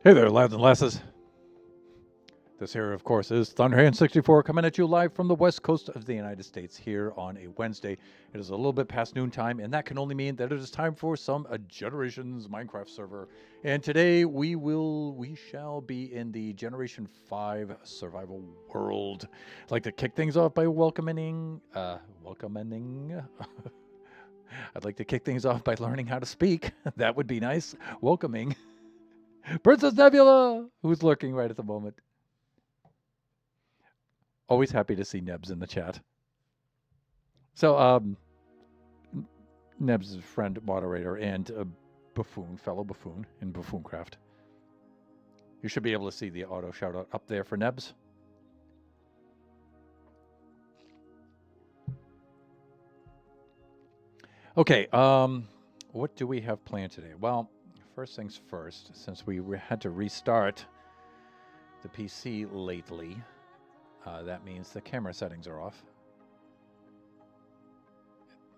Hey there, lads and lasses. This here, of course, is Thunderhand64 coming at you live from the west coast of the United States here on a Wednesday. It is a little bit past noontime, and that can only mean that it is time for some Generations Minecraft server. And today we shall be in the Generation 5 survival world. I'd like to kick things off by welcoming. I'd like to kick things off by learning how to speak. That would be nice. Welcoming Princess Nebula, who's lurking right at the moment. Always happy to see Nebs in the chat. So, Nebs is a friend, moderator, and a buffoon, fellow buffoon in Buffooncraft. You should be able to see the auto shout out up there for Nebs. Okay, what do we have planned today? Well, first things first, since we had to restart the PC lately, that means the camera settings are off.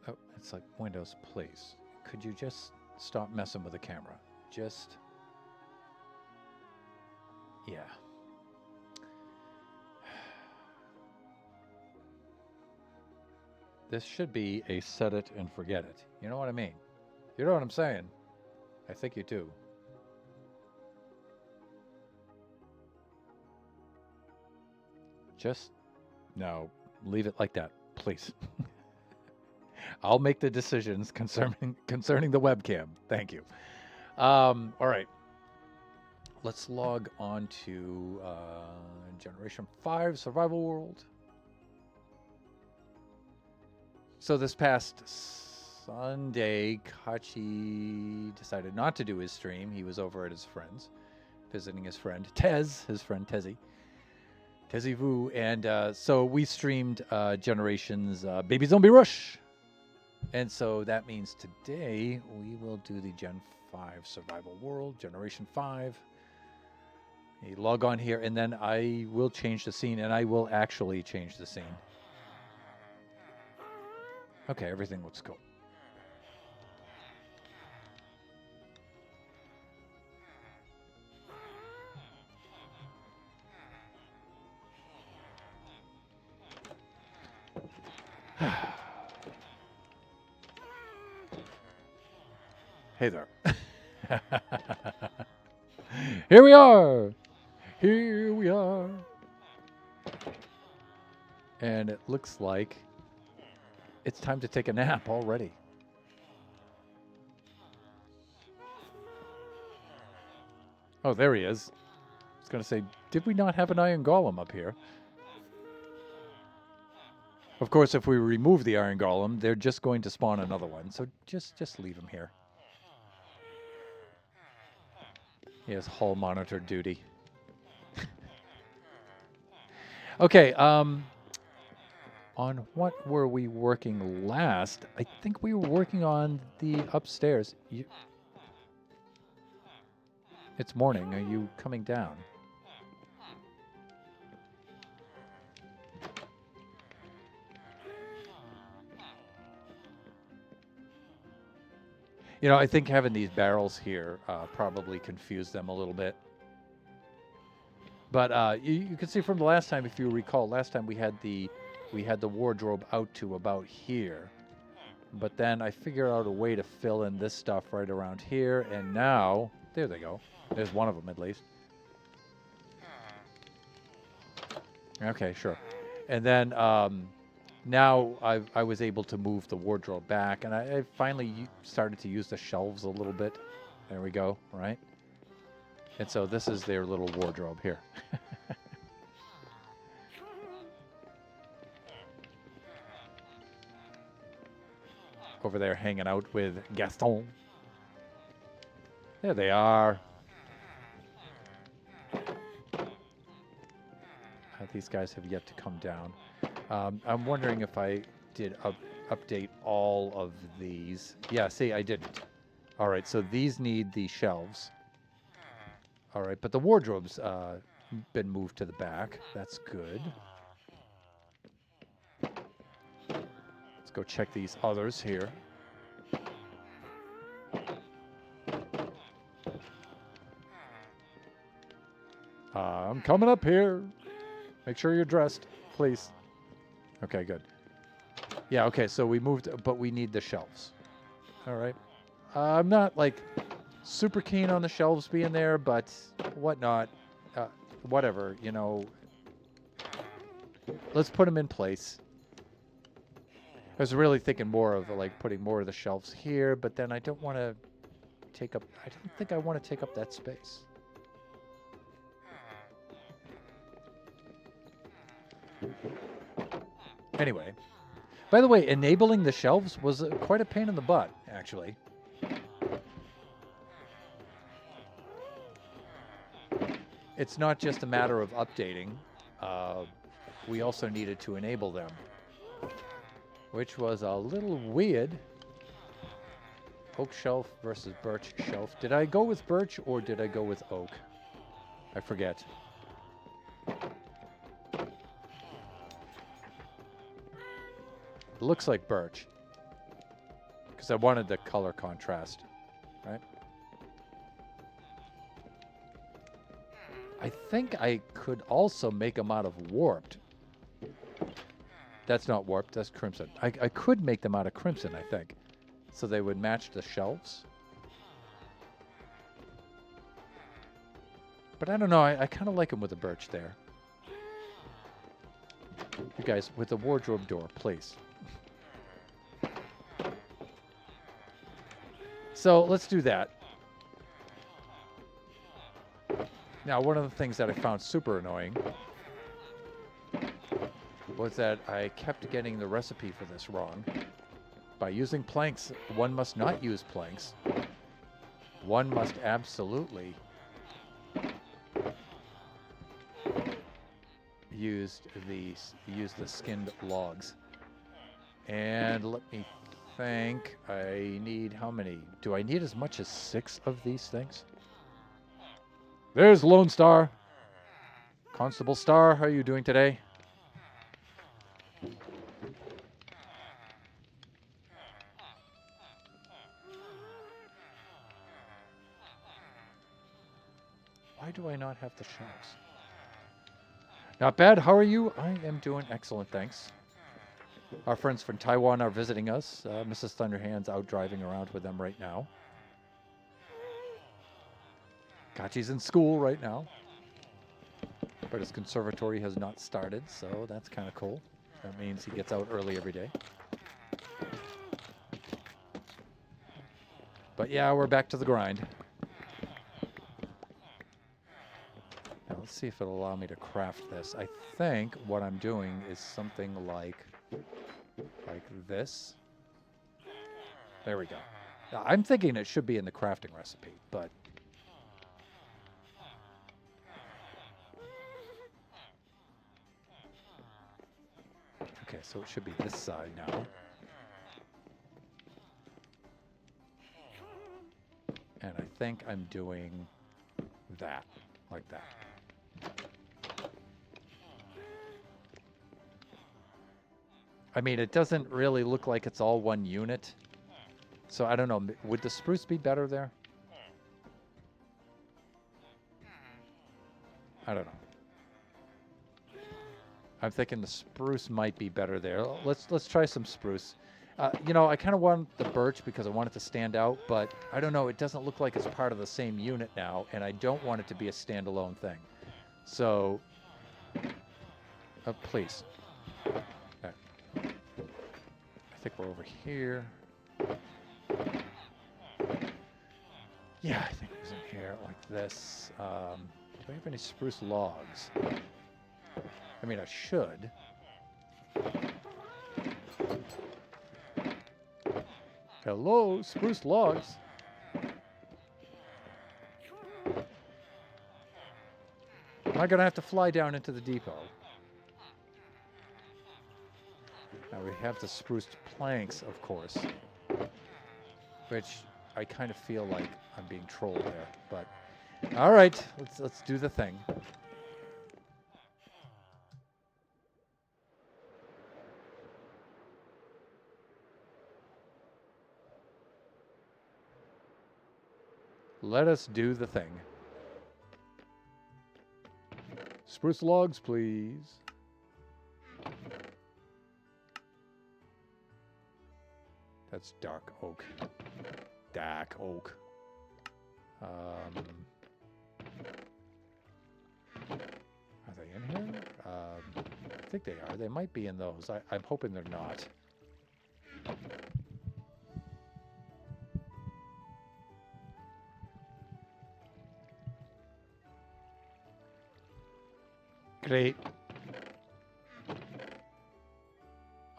Oh, it's like Windows, please. Could you just stop messing with the camera? Just... yeah. This should be a set it and forget it. You know what I mean? You know what I'm saying? I think you do. Just, no, leave it like that, please. I'll make the decisions concerning the webcam. Thank you. All right. Let's log on to Generation 5 Survival World. So this past Sunday, Kachi decided not to do his stream. He was over at his friend's, visiting his friend Tezzy Vu, and so we streamed Generations Baby Zombie Rush. And so that means today we will do the Gen 5 Survival World, Generation 5. You log on here, and then I will change the scene, and I will actually change the scene. Okay, everything looks cool. Hey there. Here we are. Here we are. And it looks like it's time to take a nap already. Oh, there he is. I was going to say, did we not have an iron golem up here? Of course, if we remove the iron golem, they're just going to spawn another one. So just leave him here. He has hull monitor duty. Okay, on what were we working last? I think we were working on the upstairs. It's morning. Are you coming down? You know, I think having these barrels here probably confused them a little bit. But you can see from the last time, if you recall, last time we had the wardrobe out to about here. But then I figured out a way to fill in this stuff right around here, and now, there they go. There's one of them at least. Okay, sure. And then now I was able to move the wardrobe back, and I finally started to use the shelves a little bit. There we go, right? And so this is their little wardrobe here. Over there hanging out with Gaston. There they are. These guys have yet to come down. I'm wondering if I did update all of these. Yeah, see, I didn't. All right, so these need the shelves. All right, but the wardrobe's been moved to the back. That's good. Let's go check these others here. I'm coming up here. Make sure you're dressed, please. Okay, good. Yeah, okay, so we moved, but we need the shelves. All right. I'm not, like, super keen on the shelves being there, but whatnot. Whatever, you know. Let's put them in place. I was really thinking more of, like, putting more of the shelves here, but then I don't want to take up... I don't think I want to take up that space. Anyway. By the way, enabling the shelves was quite a pain in the butt, actually. It's not just a matter of updating. We also needed to enable them, which was a little weird. Oak shelf versus birch shelf. Did I go with birch or did I go with oak? I forget. It looks like birch because I wanted the color contrast, right? I think I could also make them out of warped. That's not warped, that's crimson. I could make them out of crimson, I think. So they would match the shelves. But I don't know, I kind of like them with the birch there. You guys, with the wardrobe door, please. So let's do that. Now, one of the things that I found super annoying was that I kept getting the recipe for this wrong. By using planks, one must not use planks. One must absolutely use the skinned logs. And let me think. I need how many? Do I need as much as 6 of these things? There's Lone Star. Constable Star, how are you doing today? Why do I not have the shelves? Not bad. How are you? I am doing excellent, thanks. Our friends from Taiwan are visiting us. Mrs. Thunderhand's out driving around with them right now. Kachi's in school right now. But his conservatory has not started, so that's kind of cool. That means he gets out early every day. But yeah, we're back to the grind. Now let's see if it'll allow me to craft this. I think what I'm doing is something like this. There we go. Now, I'm thinking it should be in the crafting recipe, but okay, so it should be this side now. And I think I'm doing that, like that. I mean, it doesn't really look like it's all one unit. So I don't know, would the spruce be better there? I don't know. I'm thinking the spruce might be better there. Let's try some spruce. You know, I kind of want the birch because I want it to stand out, but I don't know, it doesn't look like it's part of the same unit now, and I don't want it to be a standalone thing. So, please. There. I think we're over here. Yeah, I think it was in here, like this. Do I have any spruce logs? I mean, I should. Hello, spruce logs. Am I going to have to fly down into the depot? Now we have the spruced planks, of course, which I kind of feel like I'm being trolled there, but all right, let's do the thing. Let us do the thing. Spruce logs, please. That's dark oak. Dark oak. Are they in here? I think they are. They might be in those. I'm hoping they're not. Great.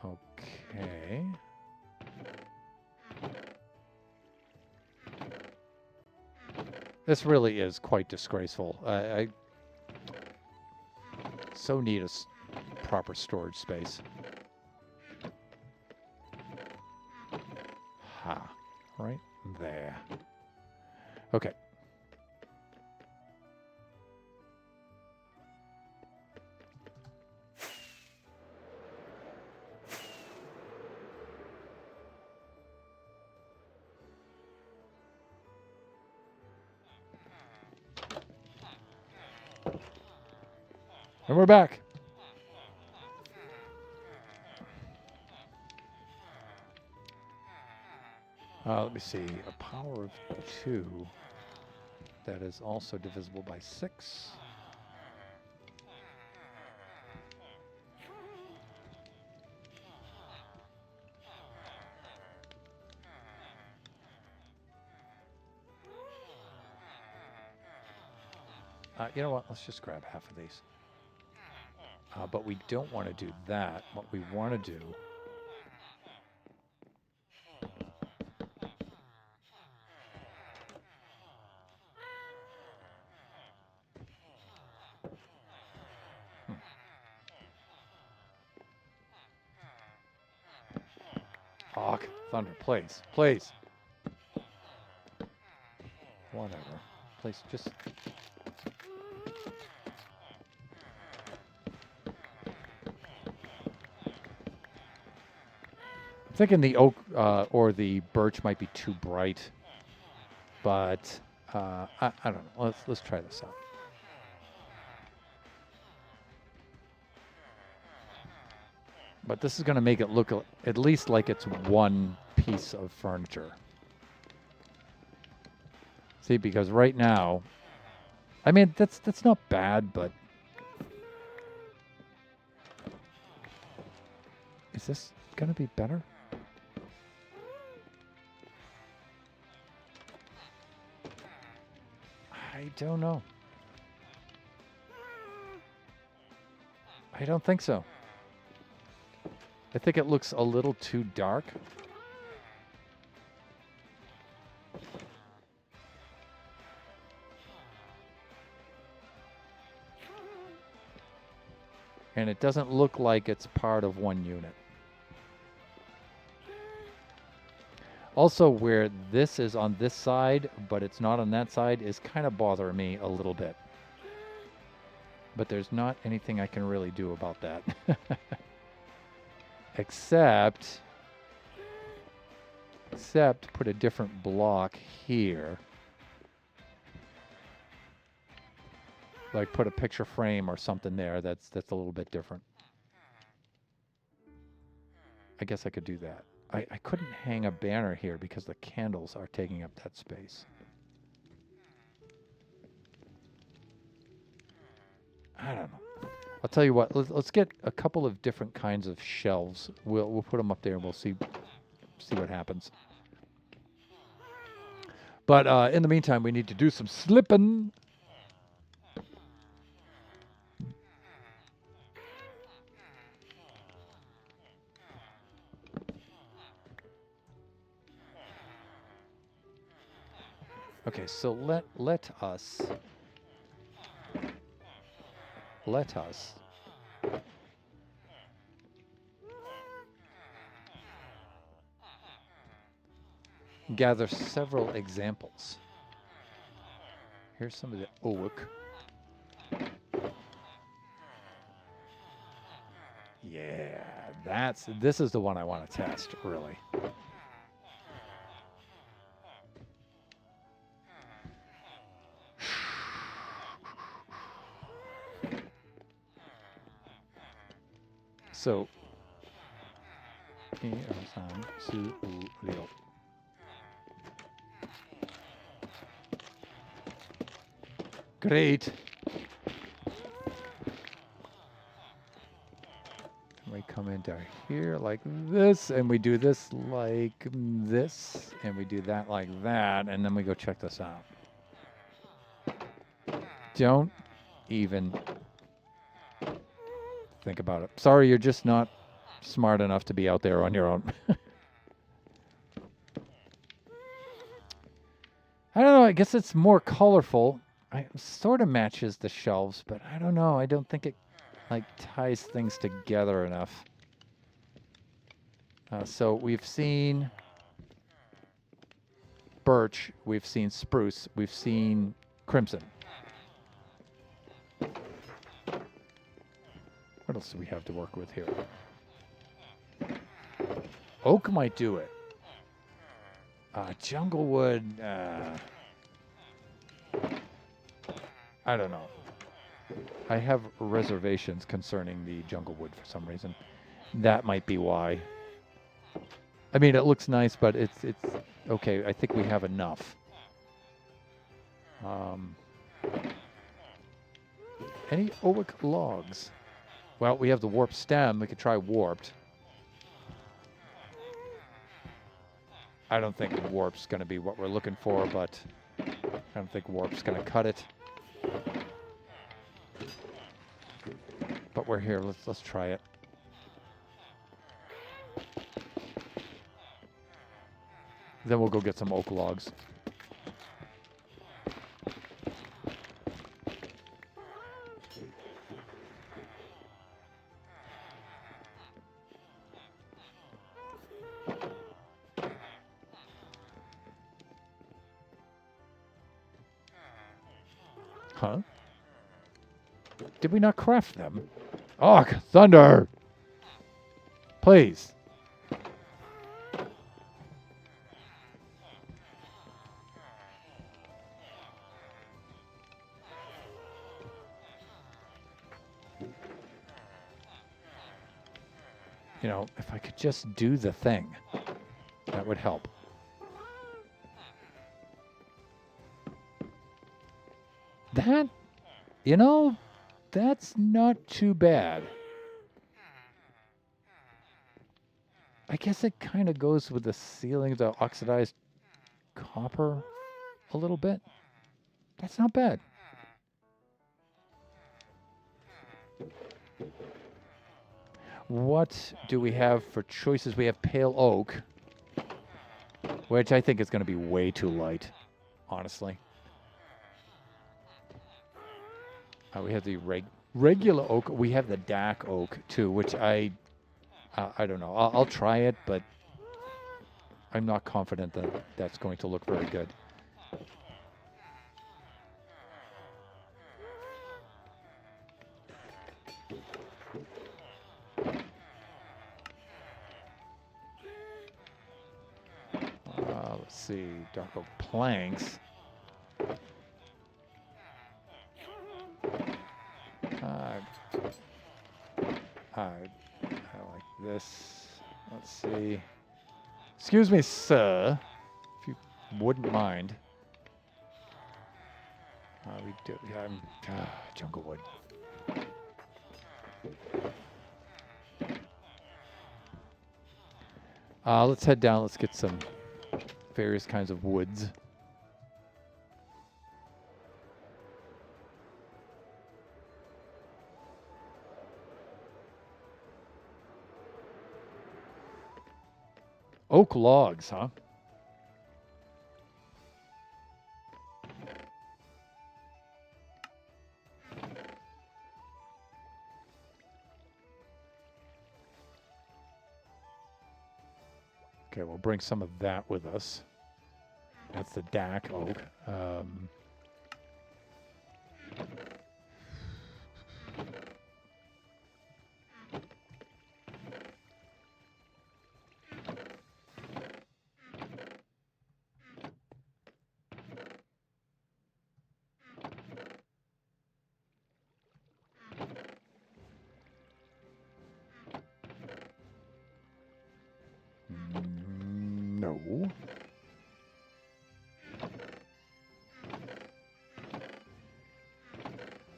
Okay. This really is quite disgraceful. I so need a proper storage space. Ha. Right there. Okay. And we're back. Let me see. A power of 2 that is also divisible by 6. You know what? Let's just grab half of these. But we don't want to do that. What we want to do Hawk, Thunder, please. Please. Whatever. Please, just... I'm thinking the oak or the birch might be too bright. But, I don't know. Let's try this out. But this is going to make it look at least like it's one piece of furniture. See, because right now, I mean, that's not bad, but is this going to be better? I don't know. I don't think so. I think it looks a little too dark. And it doesn't look like it's part of one unit. Also, where this is on this side, but it's not on that side, is kind of bothering me a little bit. But there's not anything I can really do about that. Except put a different block here. Like put a picture frame or something there that's a little bit different. I guess I could do that. I couldn't hang a banner here because the candles are taking up that space. I don't know. I'll tell you what. Let's get a couple of different kinds of shelves. We'll put them up there and we'll see what happens. But in the meantime, we need to do some slipping. Okay, so let us gather several examples. Here's some of the oak. Yeah, this is the one I want to test, really. So, 1、2、3、4、5。Great. We come into here like this, and we do this like this, and we do that like that, and then we go check this out. Don't even think about it. Sorry, you're just not smart enough to be out there on your own. I don't know. I guess it's more colorful. It sort of matches the shelves, but I don't know. I don't think it like ties things together enough. So we've seen birch, we've seen spruce, we've seen crimson. What else do we have to work with here? Oak might do it. Junglewood, I don't know. I have reservations concerning the Junglewood for some reason. That might be why. I mean, it looks nice, but it's okay. I think we have enough. Any oak logs? Well, we have the warped stem. We could try warped. I don't think warp's going to be what we're looking for, but I don't think warp's going to cut it. But we're here. Let's try it. Then we'll go get some oak logs. Huh? Did we not craft them? Oh, thunder! Please. You know, if I could just do the thing, that would help. That, you know, that's not too bad. I guess it kind of goes with the ceiling of the oxidized copper a little bit. That's not bad. What do we have for choices? We have pale oak, which I think is going to be way too light, honestly. We have the regular oak. We have the dark oak too, which I don't know. I'll try it, but I'm not confident that that's going to look very good. Let's see, dark oak planks. I like this. Let's see. Excuse me, sir, if you wouldn't mind. We do. Junglewood. Let's head down. Let's get some various kinds of woods. Oak logs, huh? Okay, we'll bring some of that with us. That's the dark oak.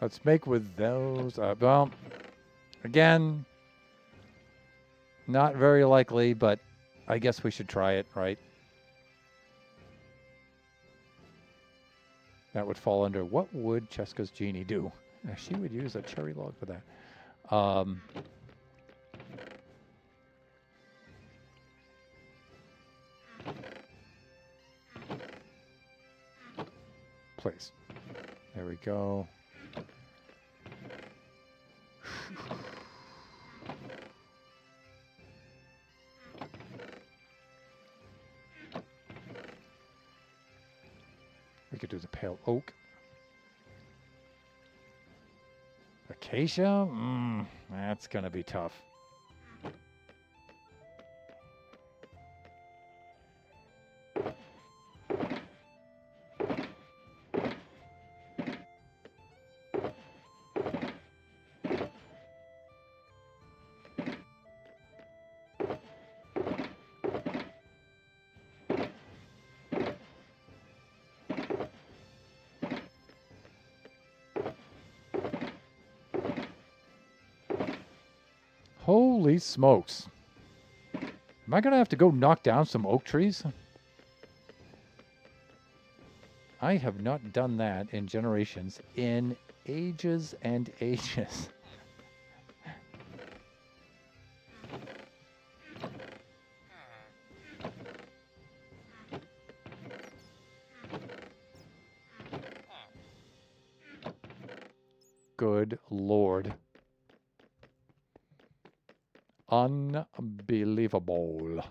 Let's make with those. Well, again, not very likely, but I guess we should try it, right? That would fall under what would Cheska's genie do? She would use a cherry log for that. Please. There we go. We could do the pale oak. Acacia? That's going to be tough. Holy smokes. Am I going to have to go knock down some oak trees? I have not done that in generations, in ages and ages. Good Lord. Unbelievable.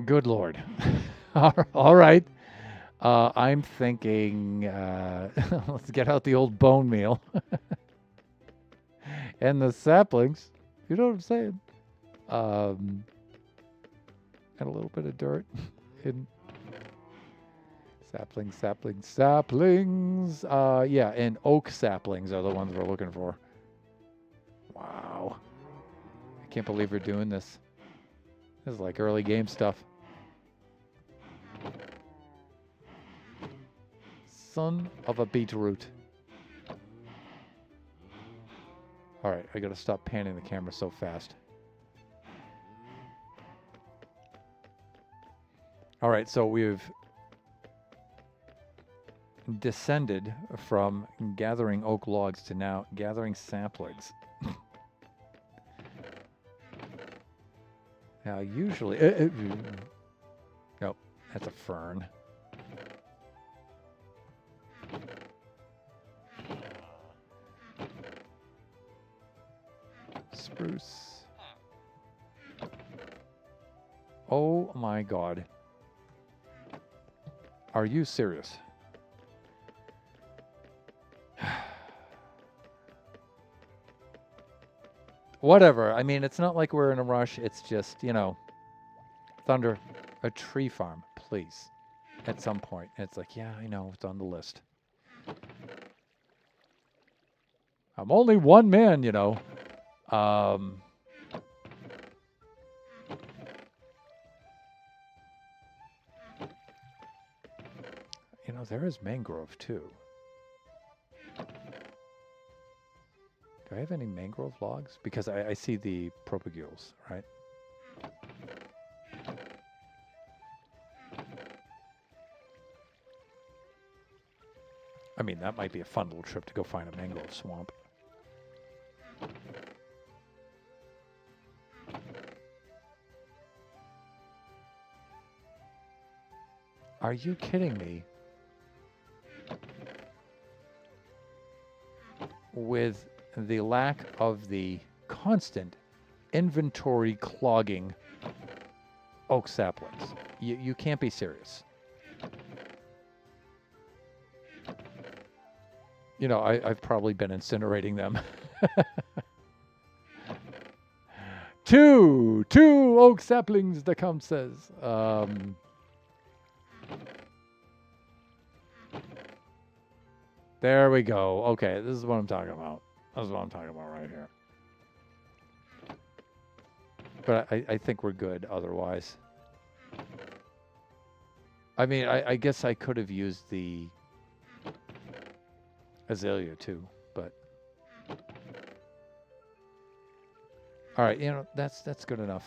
Good Lord. All right. I'm thinking, let's get out the old bone meal. And the saplings. You know what I'm saying? And a little bit of dirt. In saplings. Yeah, and oak saplings are the ones we're looking for. Wow. I can't believe we're doing this. This is like early game stuff. Son of a beetroot. All right, I gotta stop panning the camera so fast. All right, so we've descended from gathering oak logs to now gathering saplings. Now, usually... nope, that's a fern. Spruce. Oh my God. Are you serious? Whatever. I mean, it's not like we're in a rush. It's just, you know, Thunder, a tree farm, please. At some point. And it's like, yeah, I know, it's on the list. I'm only one man, you know. You know, there is mangrove too. Do I have any mangrove logs? Because I see the propagules, right? I mean, that might be a fun little trip to go find a mangrove swamp. Are you kidding me? With the lack of the constant inventory clogging oak saplings. You can't be serious. You know, I've probably been incinerating them. Two oak saplings, the Count says. There we go. Okay, this is what I'm talking about. This is what I'm talking about right here. But I think we're good otherwise. I mean, I guess I could have used the azalea too, but all right, you know, that's good enough.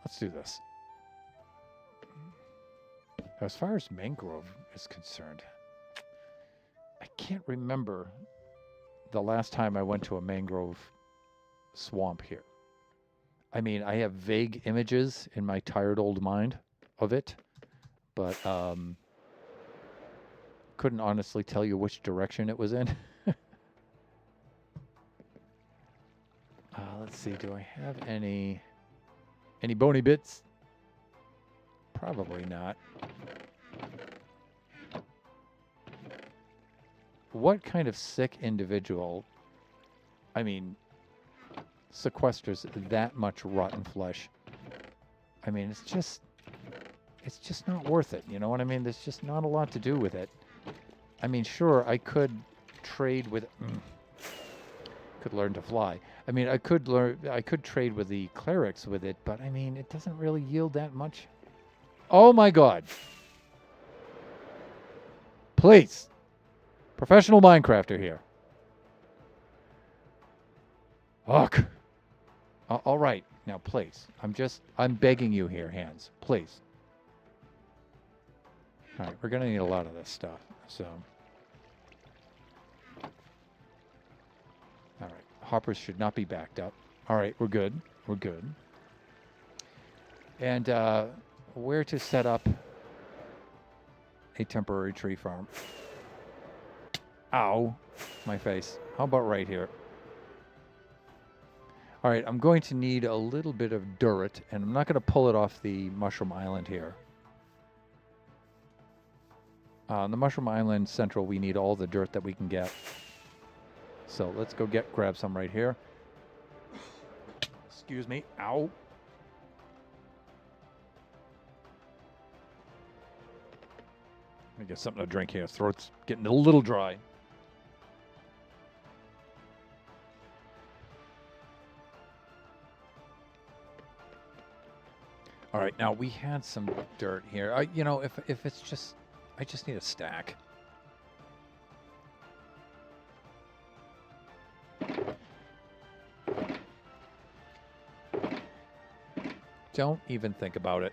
Let's do this. As far as mangrove is concerned, I can't remember the last time I went to a mangrove swamp here. I mean, I have vague images in my tired old mind of it, but couldn't honestly tell you which direction it was in. Let's see, do I have any bony bits? Probably not. What kind of sick individual, I mean, sequesters that much rotten flesh? I mean, it's just not worth it. You know what I mean? There's just not a lot to do with it. I mean, sure, I could trade with, could learn to fly. I mean, I could trade with the clerics with it, but I mean, it doesn't really yield that much. Oh my God. Please. Professional Minecrafter here. Ugh. All right. Now, please. I'm begging you here, hands. Please. All right. We're going to need a lot of this stuff. So. All right. Hoppers should not be backed up. All right. We're good. We're good. And where to set up a temporary tree farm. Ow. My face. How about right here? All right, I'm going to need a little bit of dirt, and I'm not going to pull it off the Mushroom Island here. On the Mushroom Island Central, we need all the dirt that we can get. So let's go grab some right here. Excuse me. Ow. Let me get something to drink here. Throat's getting a little dry. All right, now we had some dirt here. You know, if it's just, I just need a stack. Don't even think about it.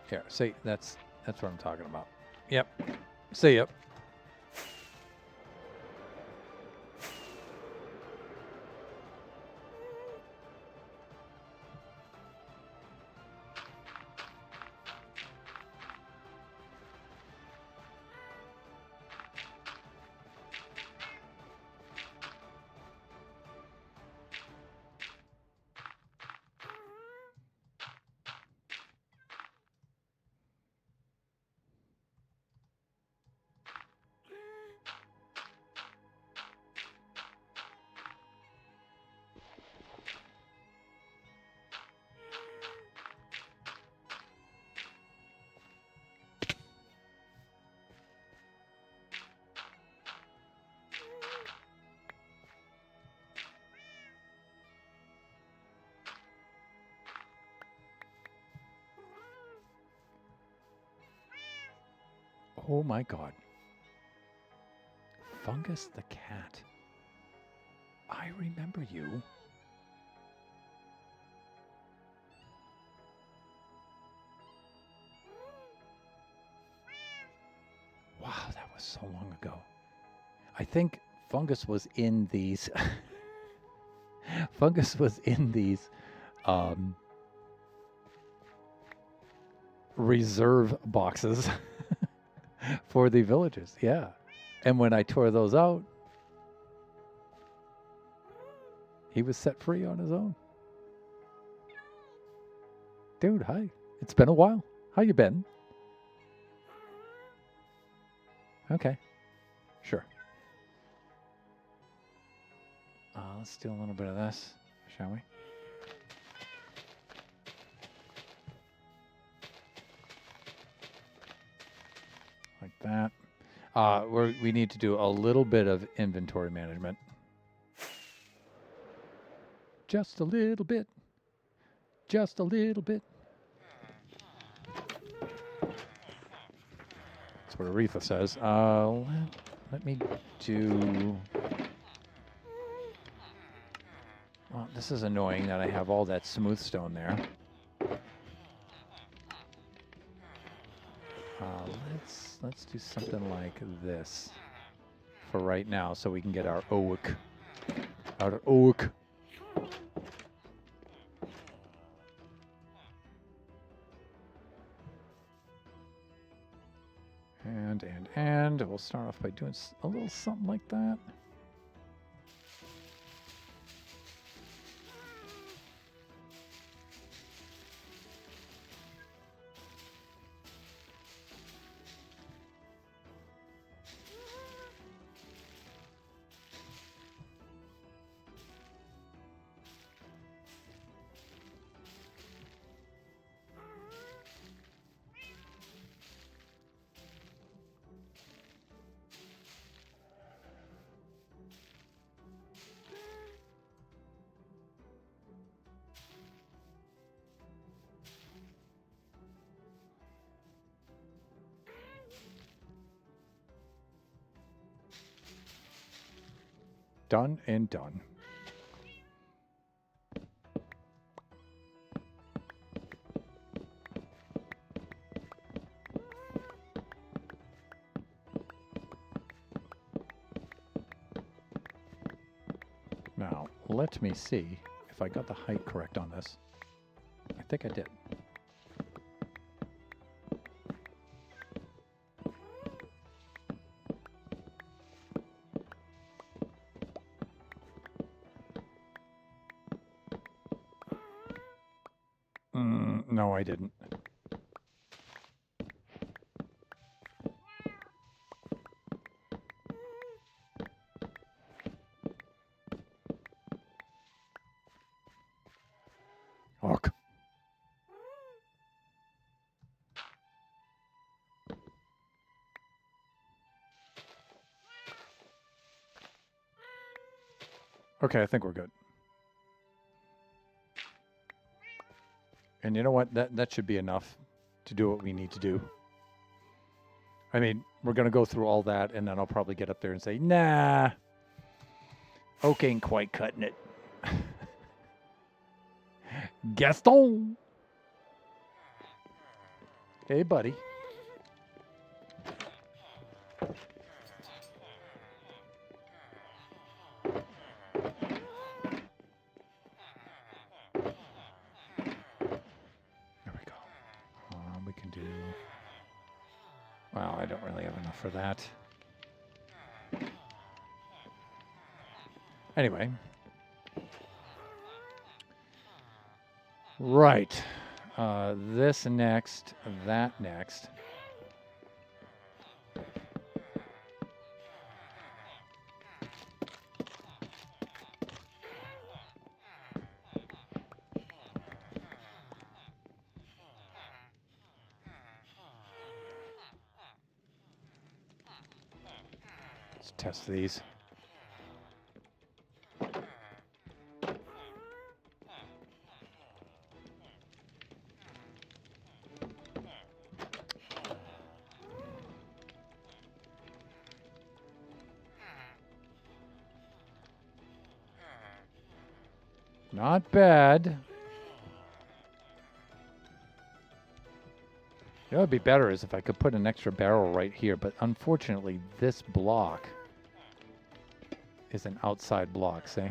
Here, see, that's what I'm talking about. Yep. See ya. Oh my God. Fungus the cat. I remember you. Wow, that was so long ago. I think Fungus was in these. Fungus was in these reserve boxes for the villagers. Yeah. And when I tore those out, he was set free on his own. Dude, hi. It's been a while. How you been? Okay. Sure. Let's do a little bit of this, shall we? Like that. We need to do a little bit of inventory management. Just a little bit. Just a little bit. That's what Aretha says. Let me do... Well, this is annoying that I have all that smooth stone there. Let's do something like this for right now, so we can get our oak out of oak. And we'll start off by doing a little something like that. Done and done. Now, let me see if I got the height correct on this. I think I did. No, I didn't. Fuck. Okay, I think we're good. And you know what? That should be enough to do what we need to do. I mean, we're going to go through all that, and then I'll probably get up there and say, nah, oak ain't quite cutting it. Gaston! Hey, buddy. Well, I don't really have enough for that. Anyway. Right. This next, that next. Let's test these. Not bad. You know what would be better is if I could put an extra barrel right here, but unfortunately this block is an outside block, see?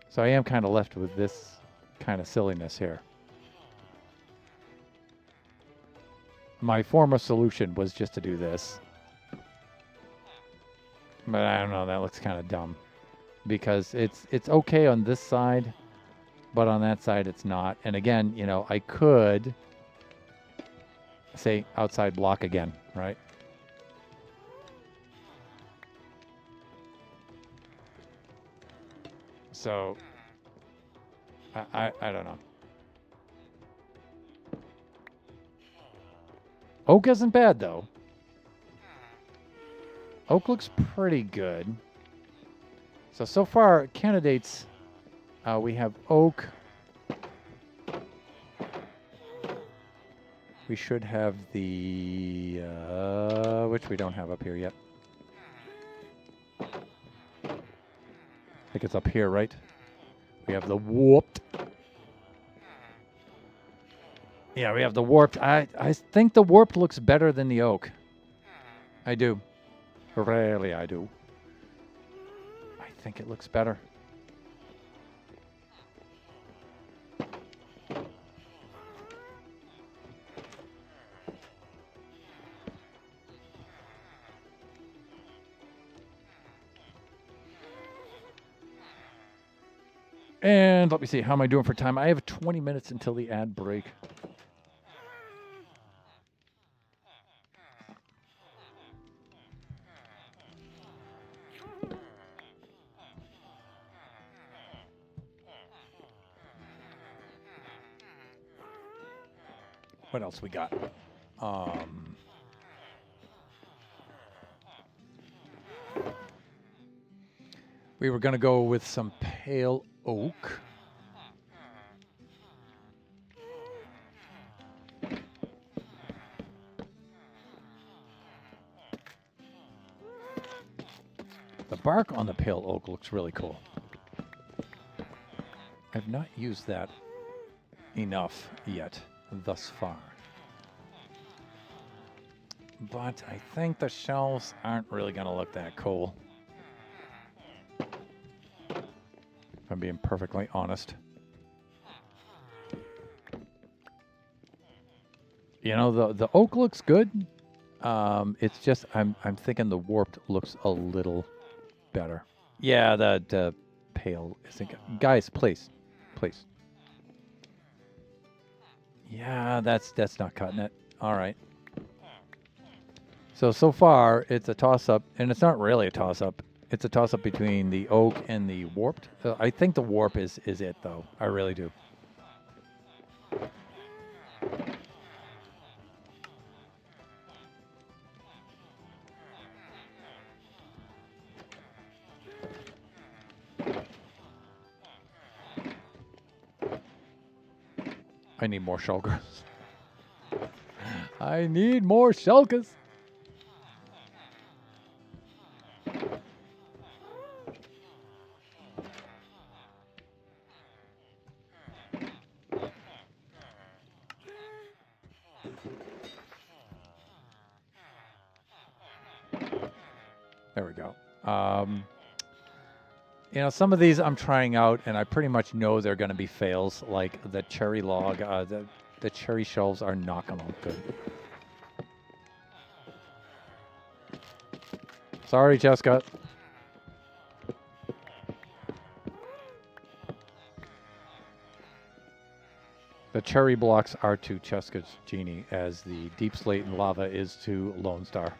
So I am kind of left with this kind of silliness here. My former solution was just to do this. But I don't know, that looks kind of dumb. Because it's okay on this side, but on that side it's not. And again, you know, I could say outside block again, right? So I don't know. Oak isn't bad though. Oak looks pretty good. So far candidates, we have oak. We should have the, which we don't have up here yet. I think it's up here, right? We have the warped. Yeah, we have the warped. I think the warped looks better than the oak. I do. Really, I do. I think it looks better. And let me see, how am I doing for time? I have 20 minutes until the ad break. What else we got? We were going to go with some pale oak. The bark on the pale oak looks really cool. I've not used that enough yet thus far. But I think the shelves aren't really going to look that cool. If I'm being perfectly honest. You know, the oak looks good. It's just I'm thinking the warped looks a little better. Yeah, the pale isn't. Guys, please. Yeah, that's not cutting it. All right. So far it's a toss-up, and it's not really a toss-up. It's a toss-up between the oak and the warped. I think the warp is it though. I really do. I need more shulkers. I need more shulkers. There we go. You know, some of these I'm trying out, and I pretty much know they're going to be fails. Like the cherry log, the cherry shelves are not going to look good. Sorry, Jessica. The cherry blocks are to Cheska's Genie as the Deep Slate and Lava is to Lone Star.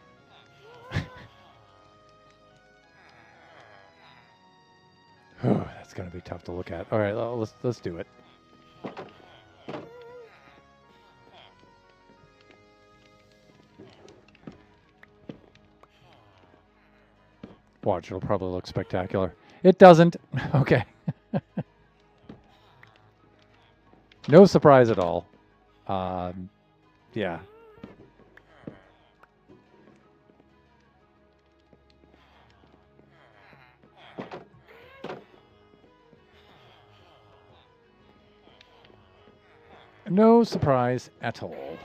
That's going to be tough to look at. All right, let's do it. Watch, it'll probably look spectacular. It doesn't. Okay. No surprise at all. Yeah. No surprise at all.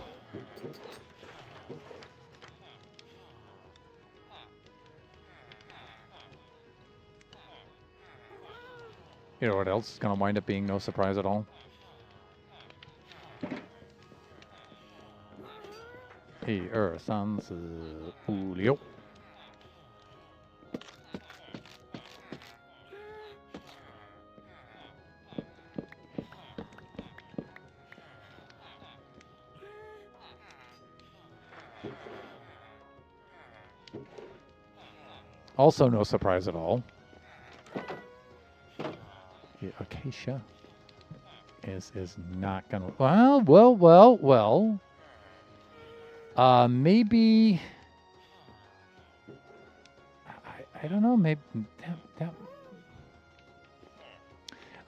You know what else is going to wind up being no surprise at all? Julio. Also, no surprise at all. The acacia is not gonna. Well. Maybe. I don't know. Maybe that.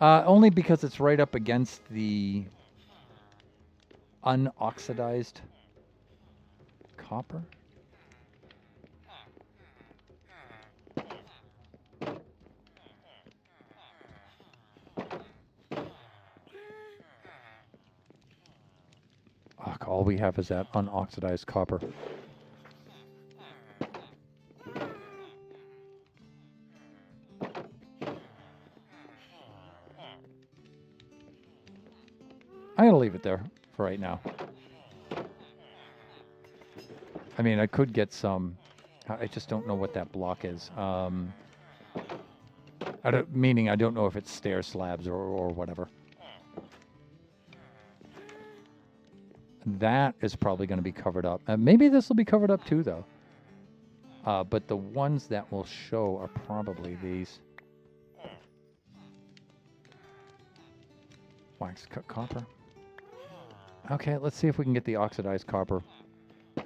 Only because it's right up against the unoxidized copper. Ugh, all we have is that unoxidized copper. I'm gonna leave it there for right now. I mean, I could get some. I just don't know what that block is. Meaning I don't know if it's stair slabs or whatever. That is probably going to be covered up. Maybe this will be covered up too, though. But the ones that will show are probably these. Wax cut copper. Okay, let's see if we can get the oxidized copper. And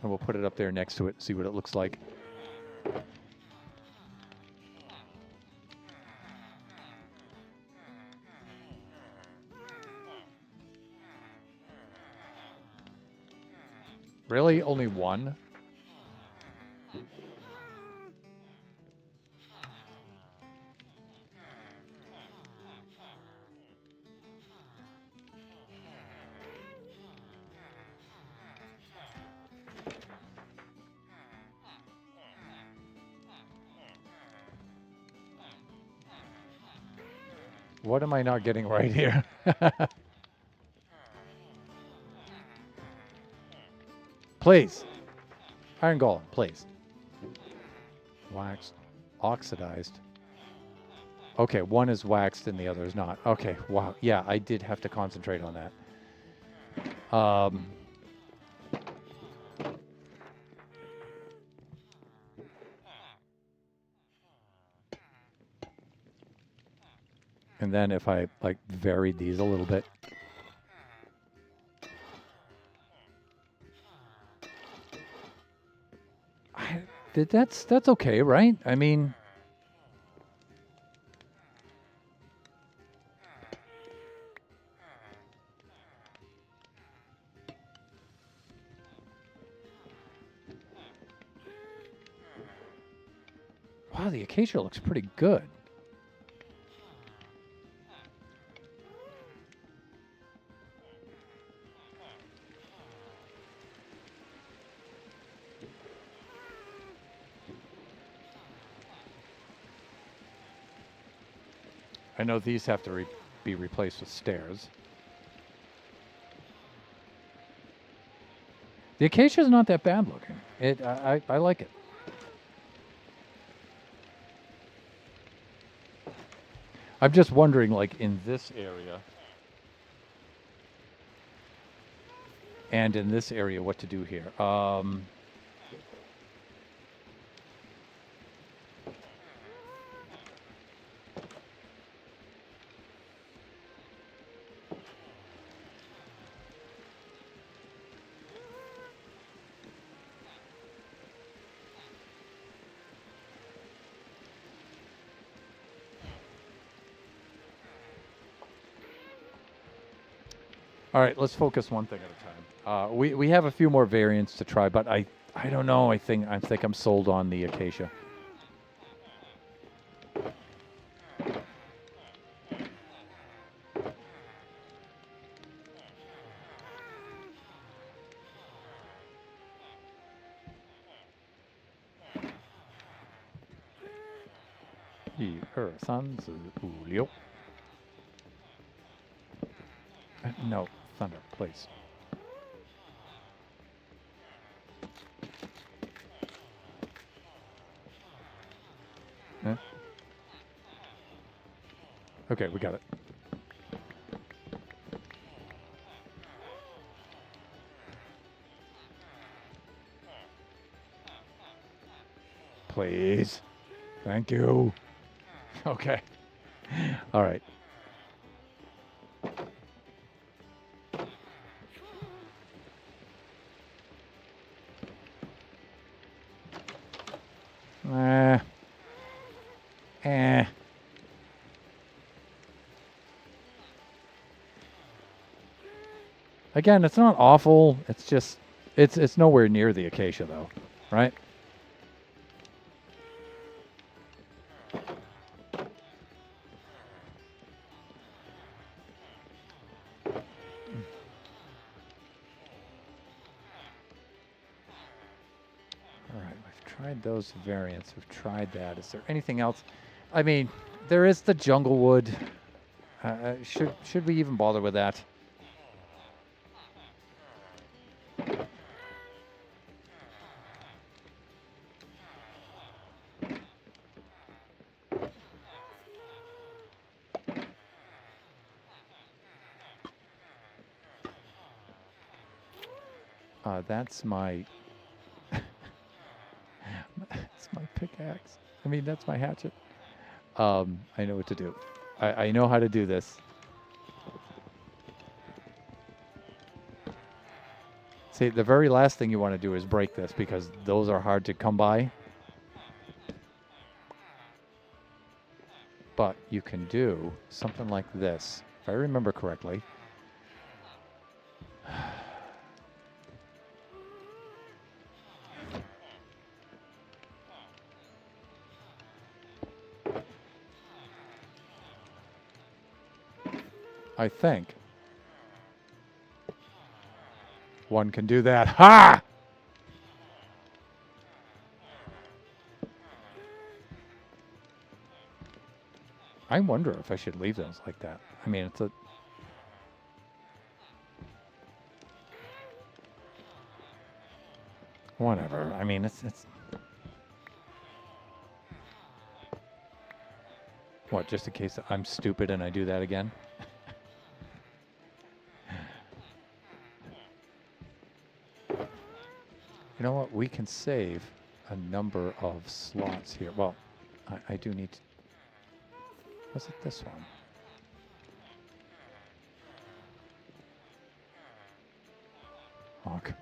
we'll put it up there next to it, see what it looks like. Really? Only one? What am I not getting right here? Please. Iron Golem, please. Waxed. Oxidized. Okay, one is waxed and the other is not. Okay, wow. Yeah, I did have to concentrate on that. And then if I, like, varied these a little bit. That's okay, right? I mean... Wow, the acacia looks pretty good. I know these have to be replaced with stairs. The acacia is not that bad looking. I like it. I'm just wondering, like, in this area and in this area, what to do here. All right, let's focus one thing at a time. We have a few more variants to try, but I don't know. I think I'm sold on the acacia. No, thunder, please. Huh? Okay, we got it. Please. Thank you. Okay. All right. Eh. Again, it's not awful. It's just it's nowhere near the acacia though, right? All right, we've tried those variants. We've tried that. Is there anything else? I mean, there is the jungle wood. Should we even bother with that? That's my that's my pickaxe. I mean, that's my hatchet. I know what to do. I know how to do this. See, the very last thing you want to do is break this because those are hard to come by. But you can do something like this, if I remember correctly. I think one can do that. Ha! I wonder if I should leave those like that. I mean, it's a... Whatever. I mean, it's... What, just in case I'm stupid and I do that again? You know what? We can save a number of slots here. Well, I do need to... Was it this one? Honk.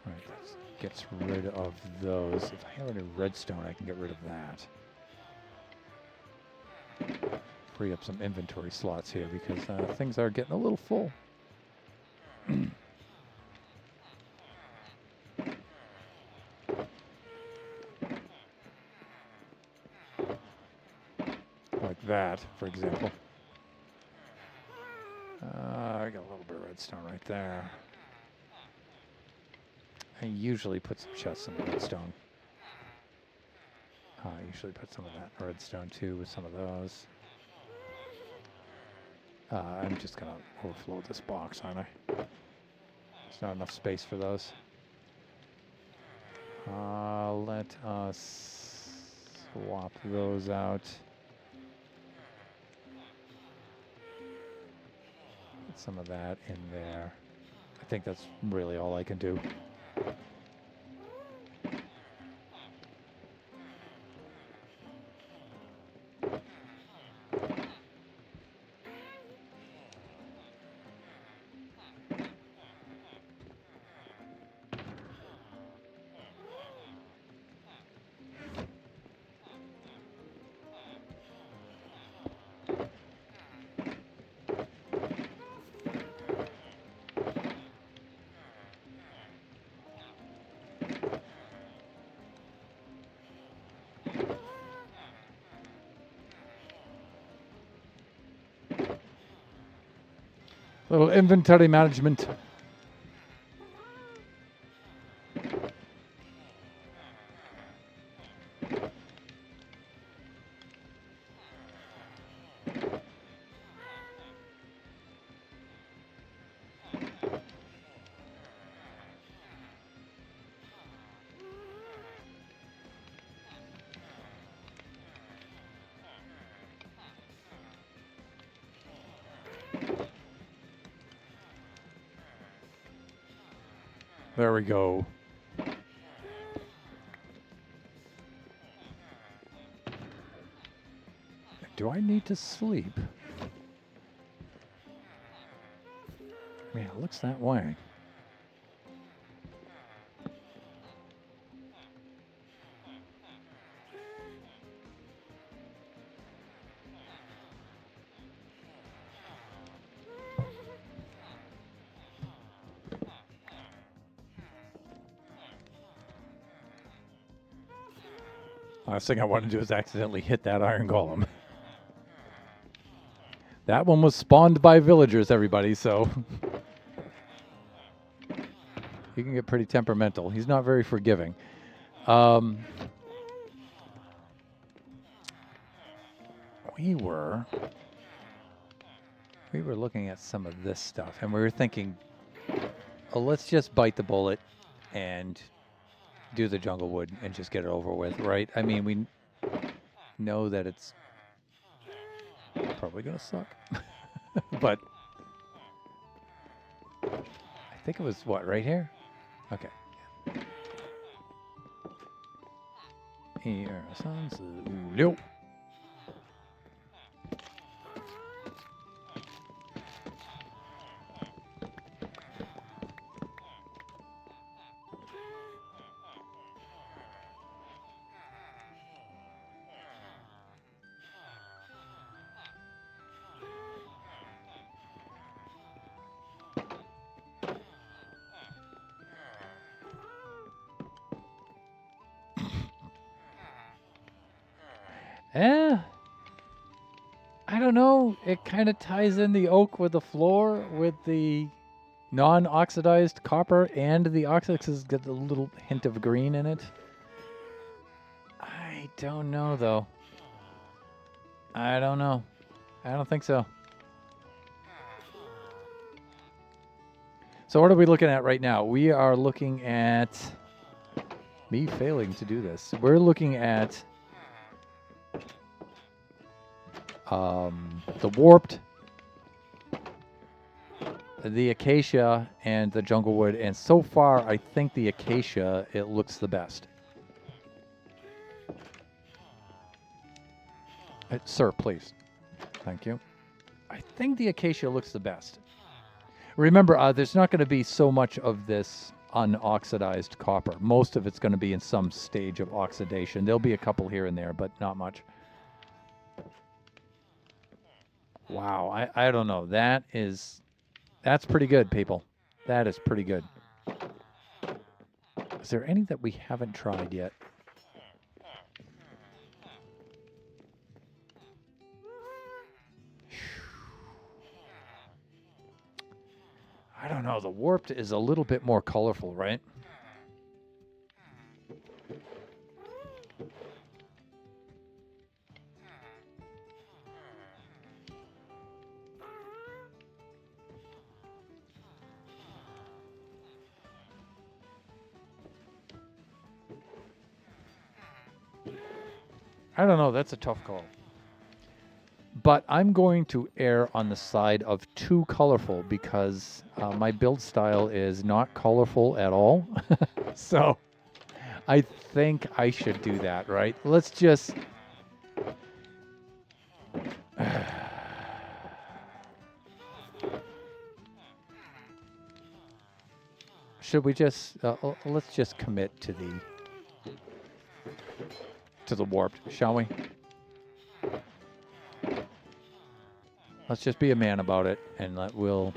Alright, that gets rid of those. If I have any redstone, I can get rid of that. Free up some inventory slots here because things are getting a little full. Like that, for example. I got a little bit of redstone right there. I usually put some chests in the redstone. I usually put some of that redstone too with some of those. I'm just going to overflow this box, aren't I? There's not enough space for those. Let us swap those out. Put some of that in there. I think that's really all I can do. Little inventory management. There we go. Do I need to sleep? Yeah, it looks that way. Last thing I want to do is accidentally hit that iron golem. That one was spawned by villagers, everybody, so he can get pretty temperamental. He's not very forgiving. We were looking at some of this stuff, and we were thinking, oh, let's just bite the bullet and do the jungle wood and just get it over with, right? I mean, we know that it's probably gonna suck, but I think it was what, right here? Okay. Here, nope. I don't know. It kind of ties in the oak with the floor with the non-oxidized copper, and the oxide has got a little hint of green in it. I don't know, though. I don't know. I don't think so. So what are we looking at right now? We are looking at me failing to do this. We're looking at the warped, the acacia, and the jungle wood. And so far, I think the acacia, it looks the best. Sir, please. Thank you. I think the acacia looks the best. Remember, there's not going to be so much of this unoxidized copper. Most of it's going to be in some stage of oxidation. There'll be a couple here and there, but not much. Wow, I don't know. That's pretty good, people. That is pretty good. Is there any that we haven't tried yet? I don't know. The warped is a little bit more colorful, right? I don't know. That's a tough call. But I'm going to err on the side of too colorful because my build style is not colorful at all. So I think I should do that, right? Let's just... Should we just... let's just commit to the warped, shall we? Let's just be a man about it, and we'll...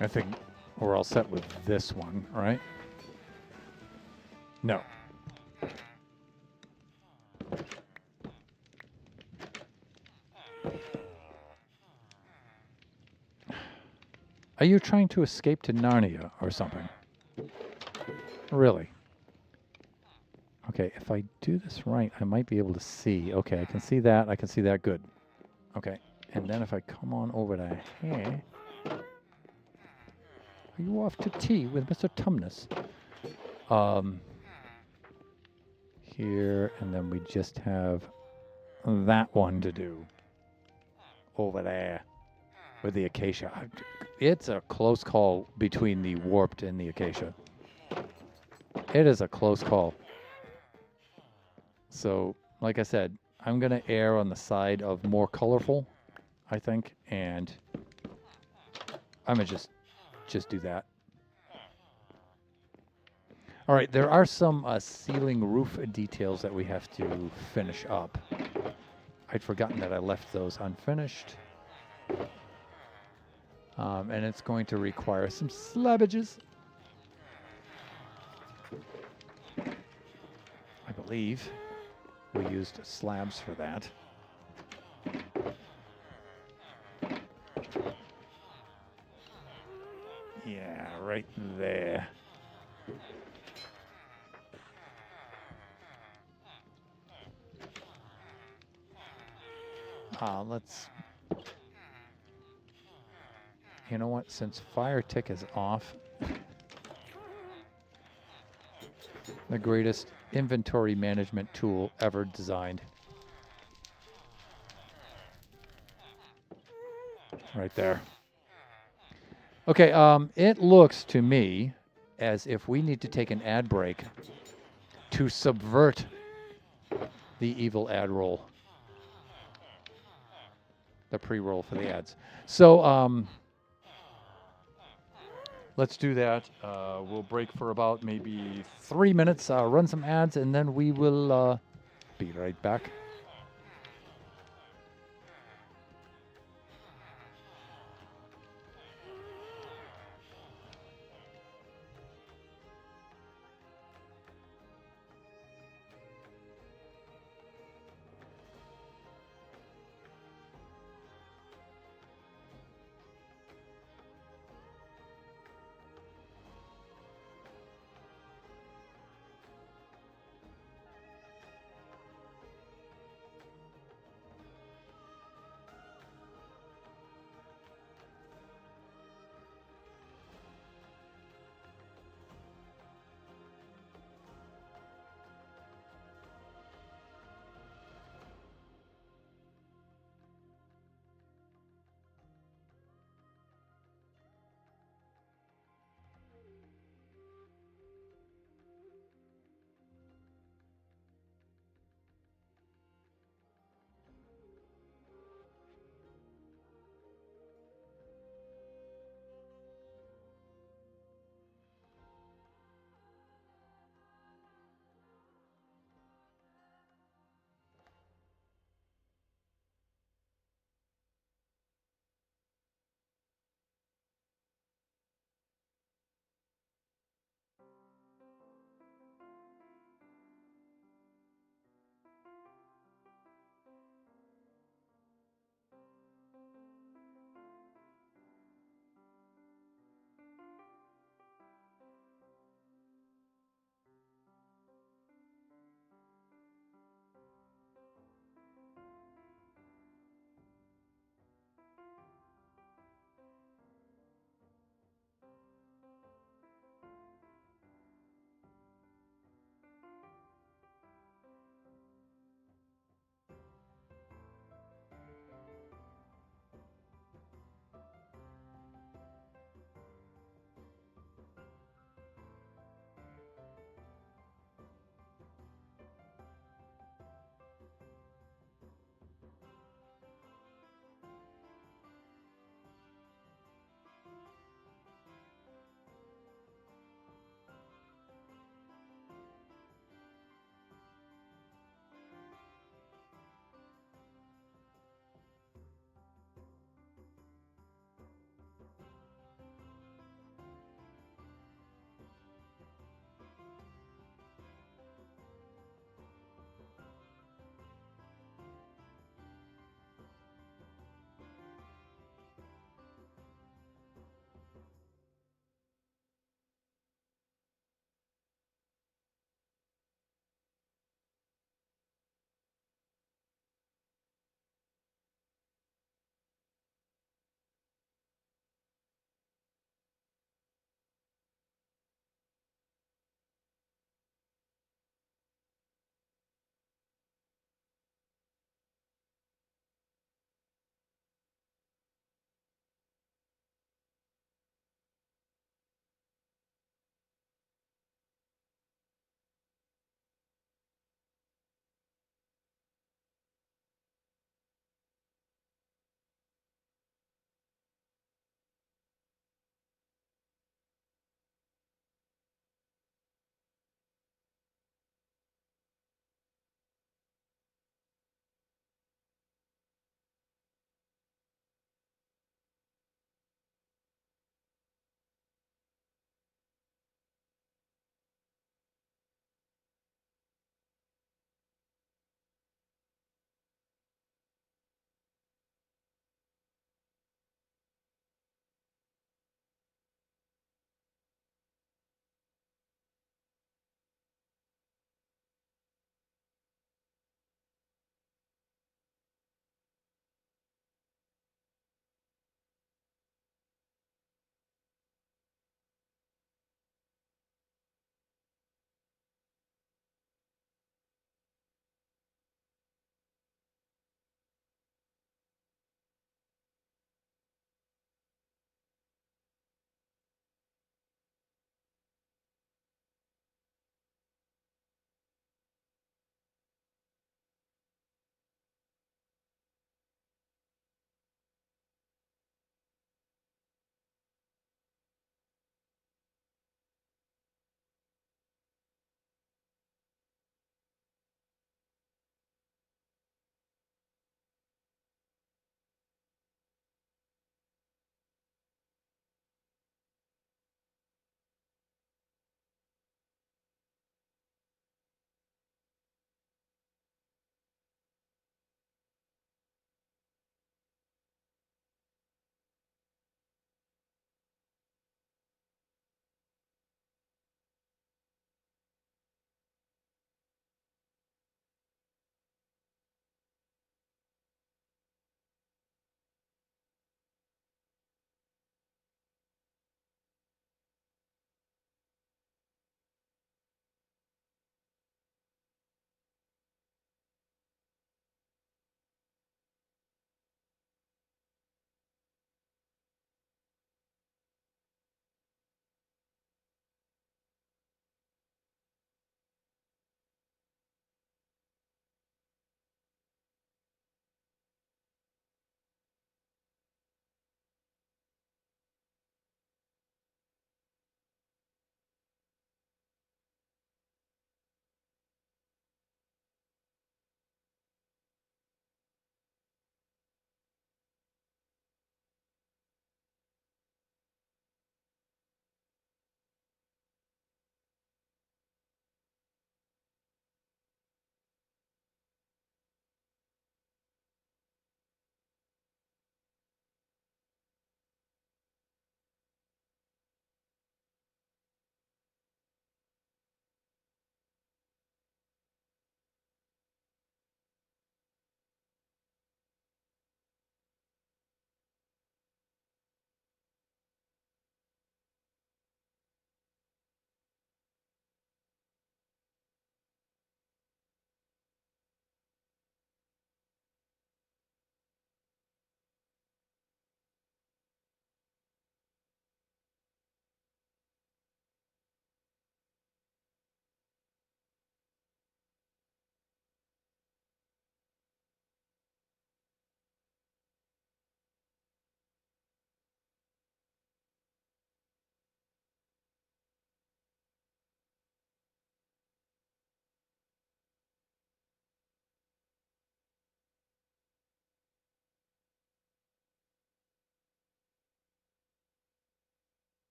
I think we're all set with this one, right? No. Are you trying to escape to Narnia or something? Really? Okay, if I do this right, I might be able to see. Okay, I can see that. I can see that. Good. Okay, and then if I come on over to here... Are you off to tea with Mr. Tumnus? Here, and then we just have that one to do. Over there. With the acacia. It's a close call between the warped and the acacia. It is a close call. So, like I said, I'm going to err on the side of more colorful, I think, and I'm going to just do that. All right, there are some ceiling roof details that we have to finish up. I'd forgotten that I left those unfinished. And it's going to require some slabbages. I believe we used slabs for that. Yeah, right there. Let's... You know what? Since Fire Tick is off, the greatest inventory management tool ever designed. Right there. Okay, it looks to me as if we need to take an ad break to subvert the evil ad roll. The pre-roll for the ads. So, let's do that. We'll break for about maybe 3 minutes, run some ads, and then we will be right back.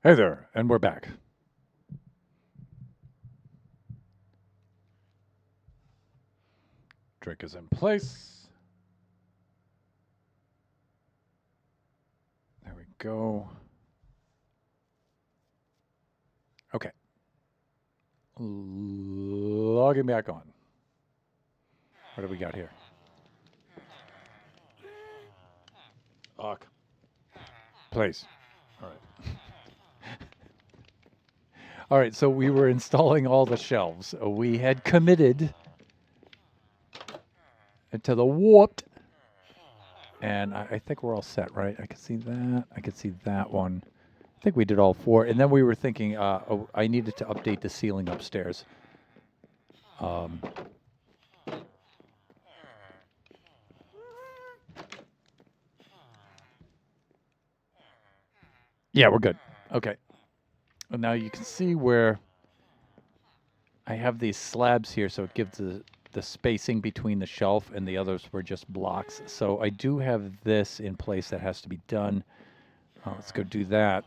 Hey there, and we're back. Drink is in place. There we go. Okay. Logging back on. What do we got here? Lock. Place. All right. All right, so we were installing all the shelves. We had committed to the warped. And I think we're all set, right? I can see that. I can see that one. I think we did all 4. And then we were thinking I needed to update the ceiling upstairs. Yeah, we're good. Okay. And now you can see where I have these slabs here, so it gives the spacing between the shelf and the others were just blocks. So I do have this in place that has to be done. Let's go do that.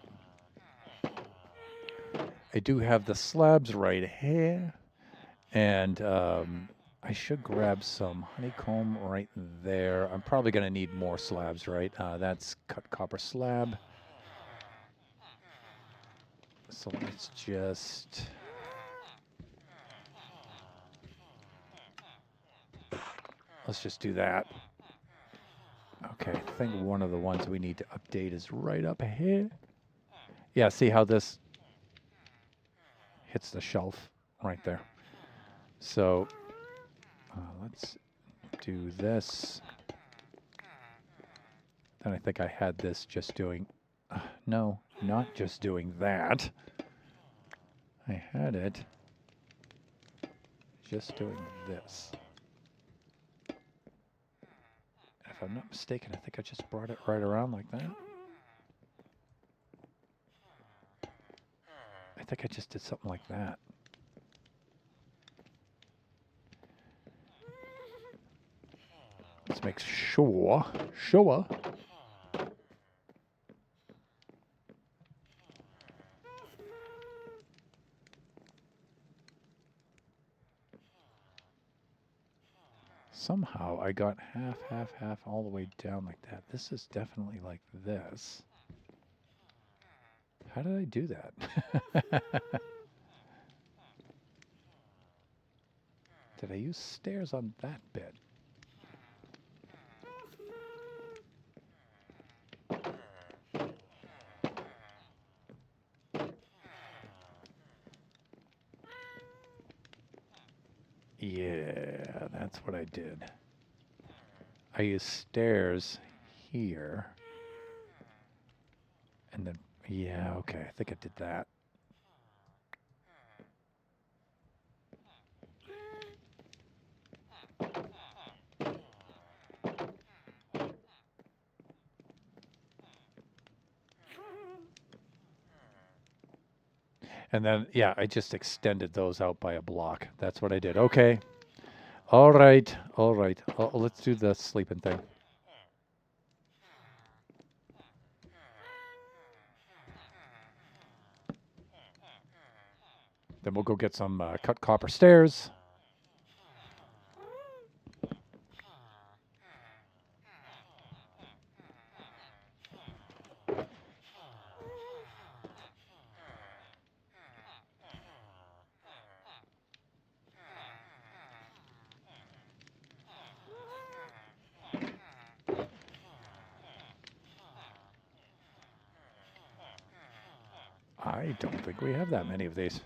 I do have the slabs right here. And I should grab some honeycomb right there. I'm probably going to need more slabs, right? That's cut copper slab. So let's just... Let's just do that. Okay, I think one of the ones we need to update is right up here. Yeah, see how this hits the shelf right there. So let's do this. Then I think I had this just doing... no, not just doing that. I had it just doing this. If I'm not mistaken, I think I just brought it right around like that. I think I just did something like that. Let's make sure. Somehow I got half all the way down like that. This is definitely like this. How did I do that? Did I use stairs on that bit? Yeah, that's what I did. I used stairs here. And then, yeah, okay, I think I did that. And then, yeah, I just extended those out by a block. That's what I did. Okay. All right. Let's do the sleeping thing. Then we'll go get some cut copper stairs. I don't think we have that many of these.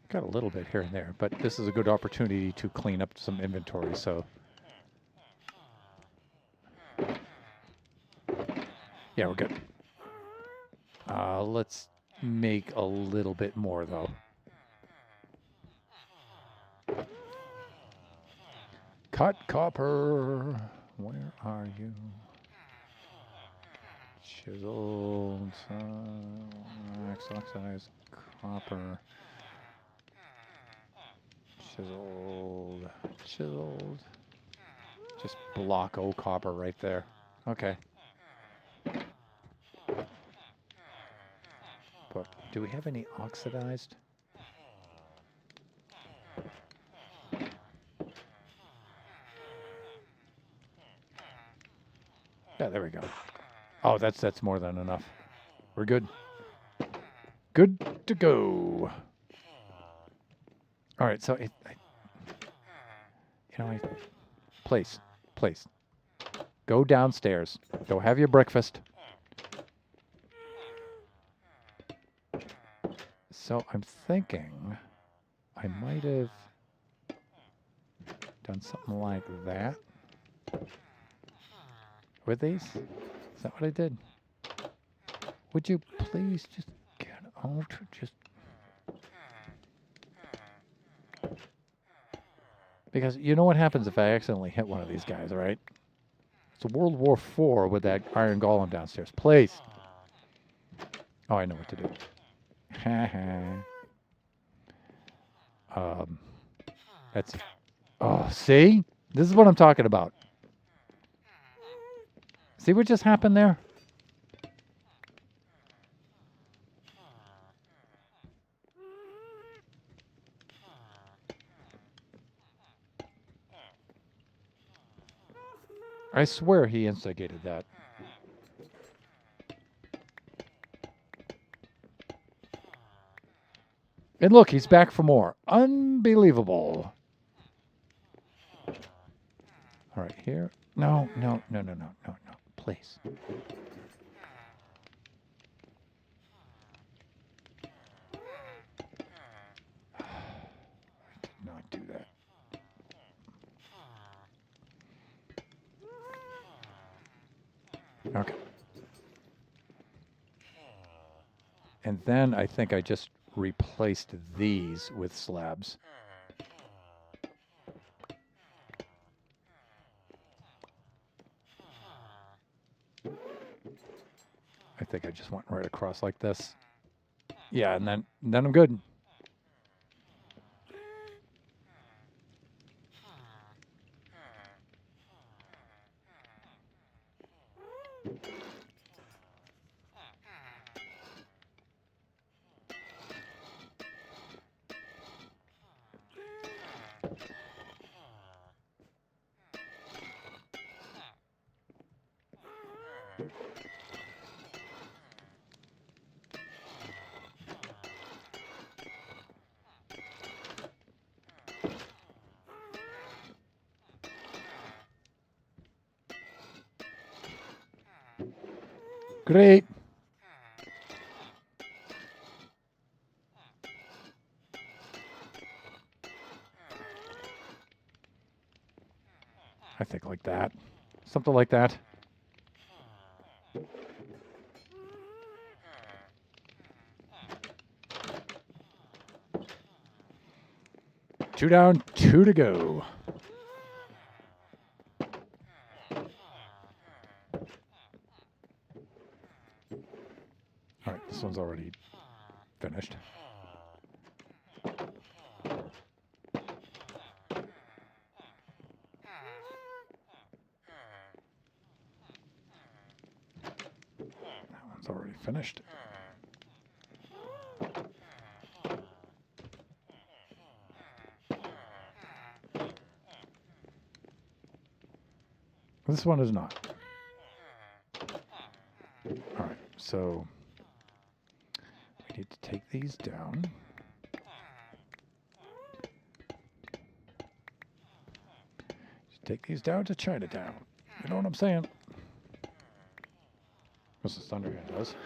Got a little bit here and there, but this is a good opportunity to clean up some inventory, so. Yeah, we're good. Let's make a little bit more, though. Cut copper. Where are you? Chiseled, oxidized copper. Chiseled. Just block old copper right there. Okay. But do we have any oxidized? Yeah, there we go. Oh, that's more than enough. We're good. Good to go. All right, so place. Go downstairs. Go have your breakfast. So I'm thinking I might have done something like that with these. Is that what I did? Would you please just get out? Just because you know what happens if I accidentally hit one of these guys, right? It's a World War IV with that iron golem downstairs. Please. Oh, I know what to do. That's. Oh, see? This is what I'm talking about. See what just happened there? I swear he instigated that. And look, he's back for more. Unbelievable. All right, here. No. Please. I did not do that. Okay. And then I think I just replaced these with slabs. I think I just went right across like this. Yeah, and then I'm good. Great. I think like that. Something like that. Two down, two to go. All right, this one's already finished. That one's already finished. This one is not. All right, so we need to take these down. Just take these down to Chinatown. You know what I'm saying? Mrs. Thunderhead does.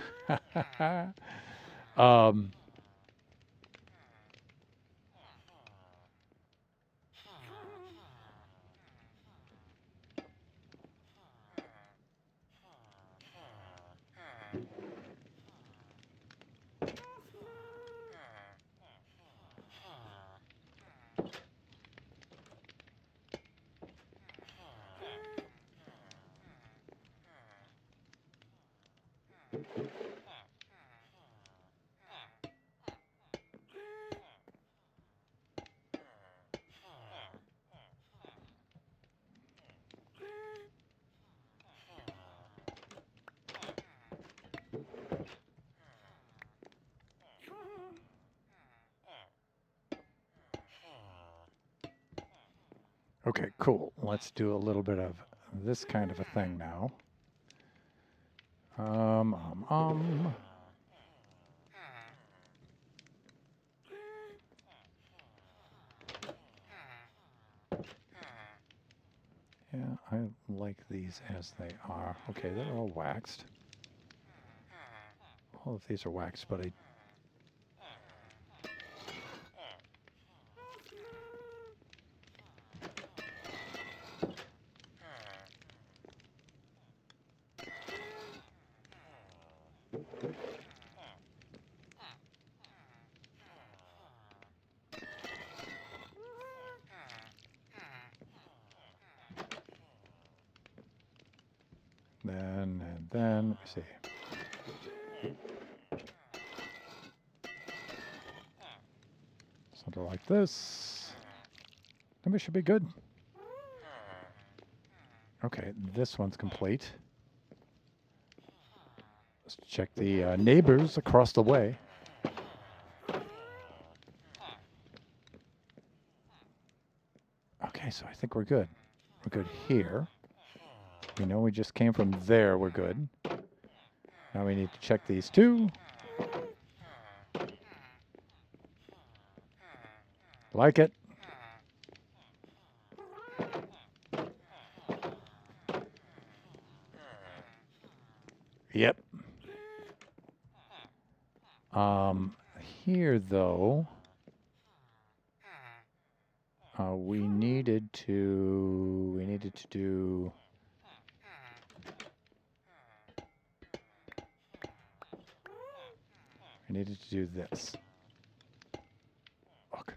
Okay, cool. Let's do a little bit of this kind of a thing now. Yeah, I like these as they are. Okay, they're all waxed. All of these are waxed, but I... then, let me see. Something like this. Maybe it should be good. Okay, this one's complete. Let's check the neighbors across the way. Okay, so I think we're good. We're good here. We know we just came from there. We're good. Now we need to check these two. Like it. Yep. Here though, we needed to do. We needed to do this. Look.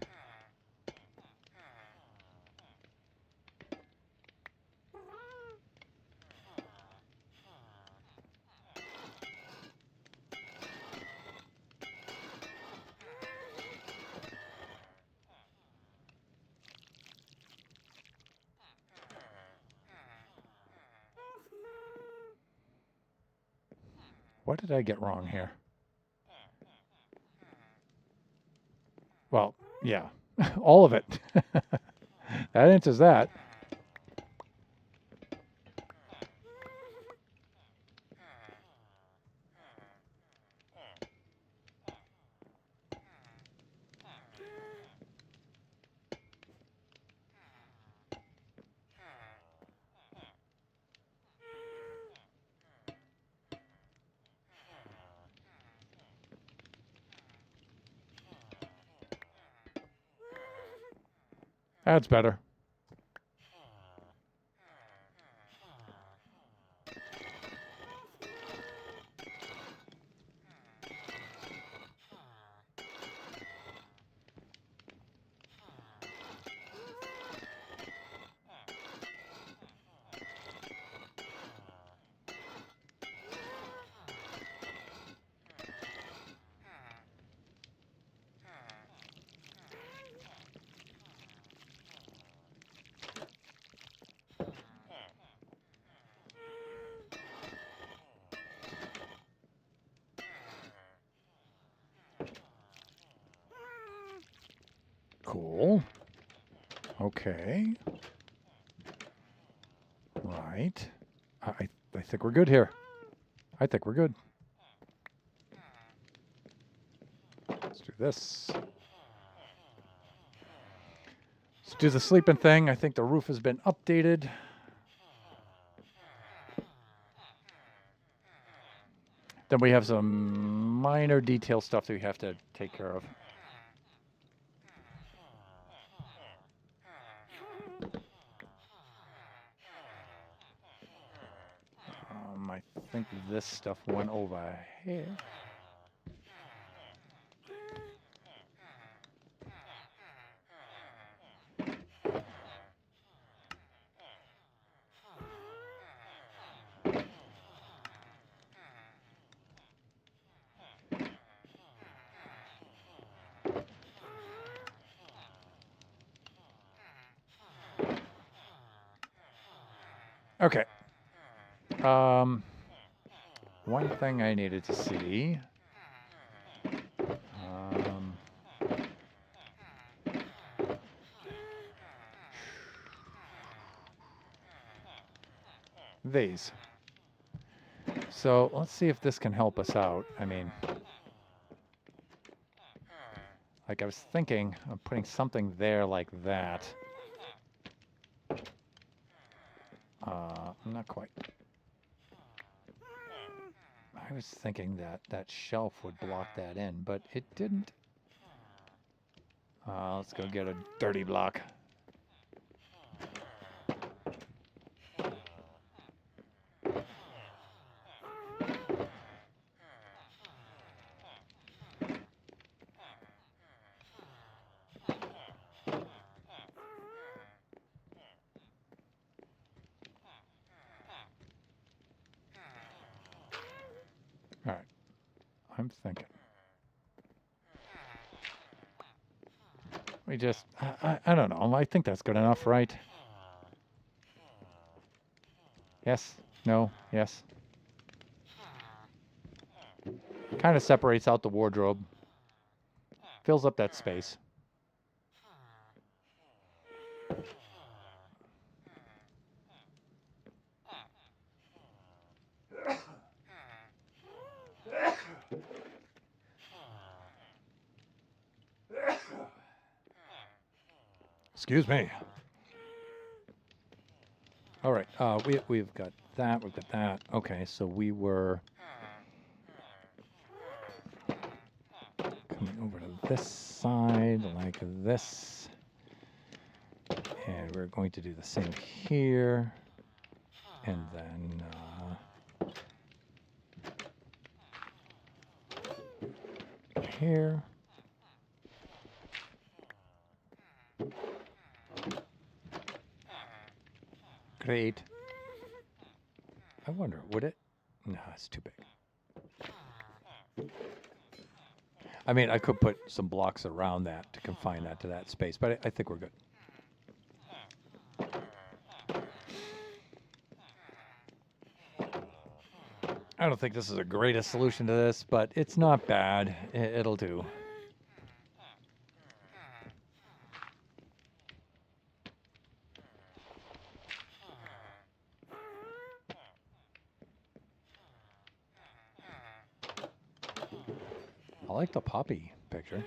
What did I get wrong here? Well, yeah, all of it. That answers that. That's better. Cool. Okay. Right. I think we're good here. I think we're good. Let's do this. Let's do the sleeping thing. I think the roof has been updated. Then we have some minor detail stuff that we have to take care of. I think this stuff went over here. Okay. One thing I needed to see. these. So let's see if this can help us out. I mean, like I was thinking of putting something there like that. Not quite. I was thinking that that shelf would block that in, but it didn't. Let's go get a dirty block. All right, I'm thinking. We just, I don't know. I think that's good enough, right? Yes, no, yes. Kind of separates out the wardrobe. Fills up that space. Excuse me. All right, we've got that, we've got that. Okay, so we were coming over to this side like this. And we're going to do the same here. And then here. Great. I wonder, would it? No, it's too big. I mean, I could put some blocks around that to confine that to that space, but I think we're good. I don't think this is the greatest solution to this, but it's not bad. It'll do. I like the poppy picture.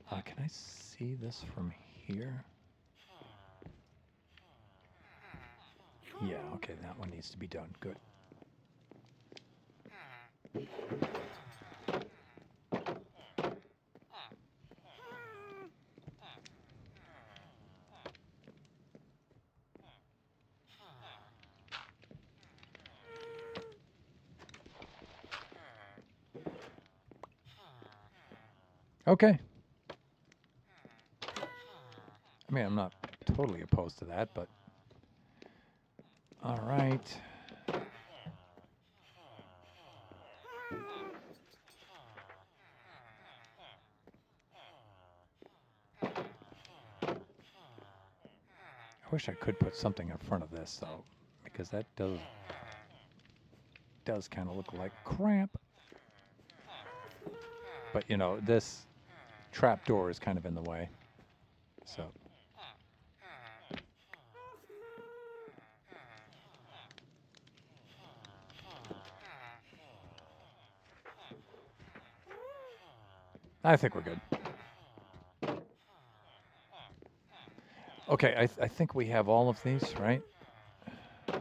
Can I see this from here? Yeah, okay, that one needs to be done. Good. Okay. I mean, I'm not totally opposed to that, but all right. I wish I could put something in front of this though, because that does kind of look like cramp. But you know, this trap door is kind of in the way. So I think we're good. Okay, I think we have all of these, right? Yeah,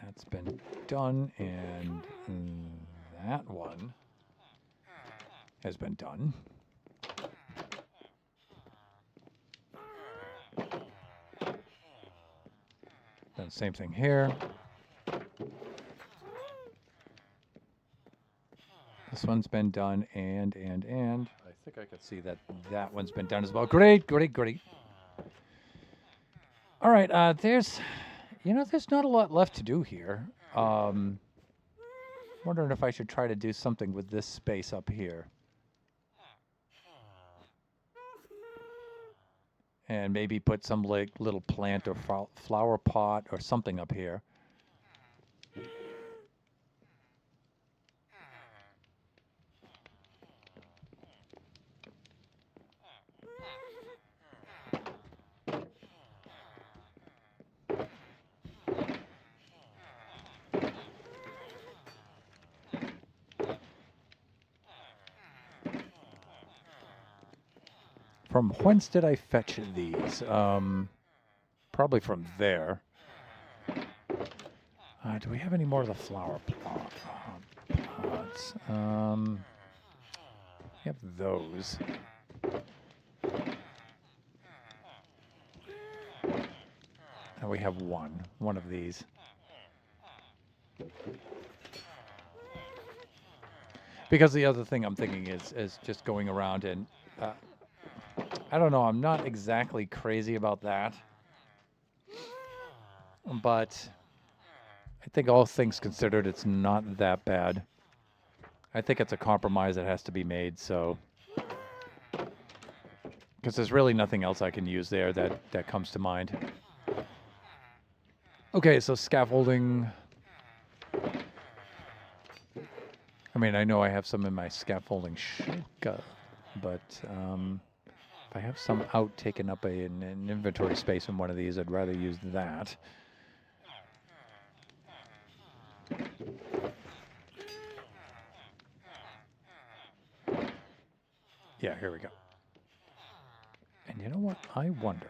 that's been done, and that one has been done. Then same thing here. This one's been done, and I think I could see that that one's been done as well. Great, great, great. All right, there's not a lot left to do here. Wondering if I should try to do something with this space up here. And maybe put some like little plant or flower pot or something up here. From whence did I fetch these? Probably from there. Do we have any more of the flower pots? We have those. And we have one of these. Because the other thing I'm thinking is just going around and, I don't know, I'm not exactly crazy about that. But I think all things considered, it's not that bad. I think it's a compromise that has to be made, so. Because there's really nothing else I can use there that comes to mind. Okay, so scaffolding. I mean, I know I have some in my scaffolding shaka, but if I have some out taking up an inventory space in one of these, I'd rather use that. Yeah, here we go. And you know what? I wonder,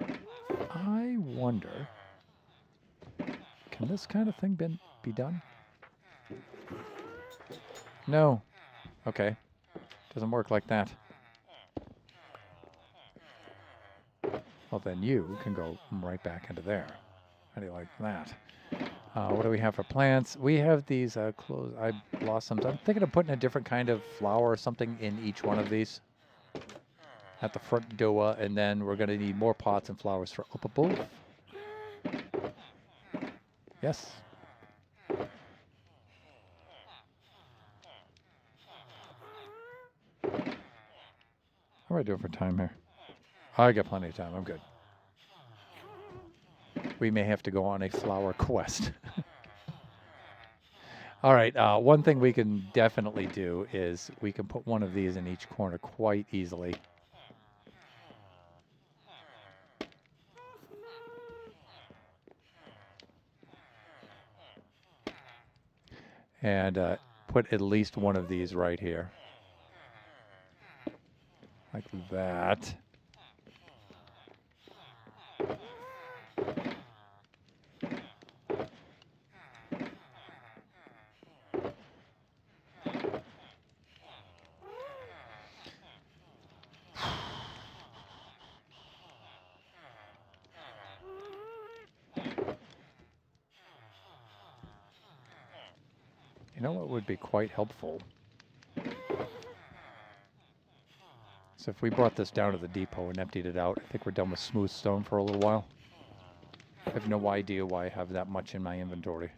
can this kind of thing be done? No. Okay. Doesn't work like that. Well, then you can go right back into there. How do you like that? What do we have for plants? We have these blossoms. I'm thinking of putting a different kind of flower or something in each one of these. At the front door, and then we're going to need more pots and flowers for up above. Yes. How am I doing for time here? I got plenty of time. I'm good. We may have to go on a flower quest. All right. One thing we can definitely do is we can put one of these in each corner quite easily. And put at least one of these right here. Like that. You know what would be quite helpful? So if we brought this down to the depot and emptied it out, I think we're done with smooth stone for a little while. I have no idea why I have that much in my inventory.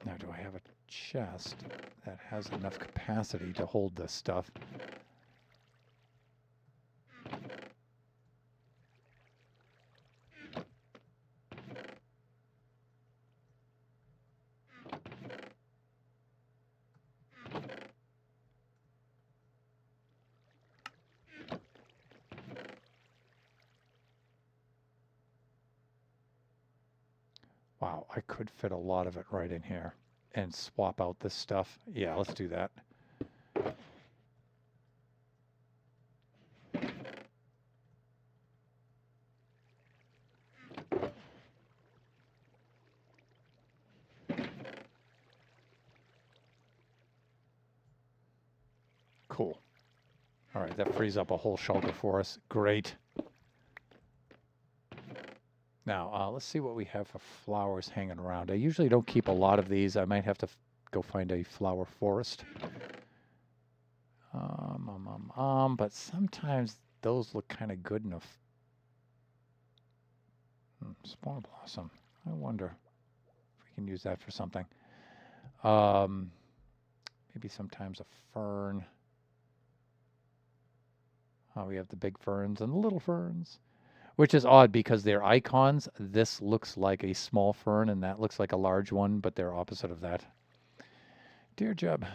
Now, do I have a chest that has enough capacity to hold this stuff? Wow, I could fit a lot of it right in here and swap out this stuff. Yeah, let's do that. Cool. All right, that frees up a whole shulker for us. Great. Now, let's see what we have for flowers hanging around. I usually don't keep a lot of these. I might have to go find a flower forest. But sometimes those look kind of good enough. Spawn blossom. I wonder if we can use that for something. Maybe sometimes a fern. We have the big ferns and the little ferns. Which is odd because they're icons. This looks like a small fern and that looks like a large one, but they're opposite of that. Dear Jeb.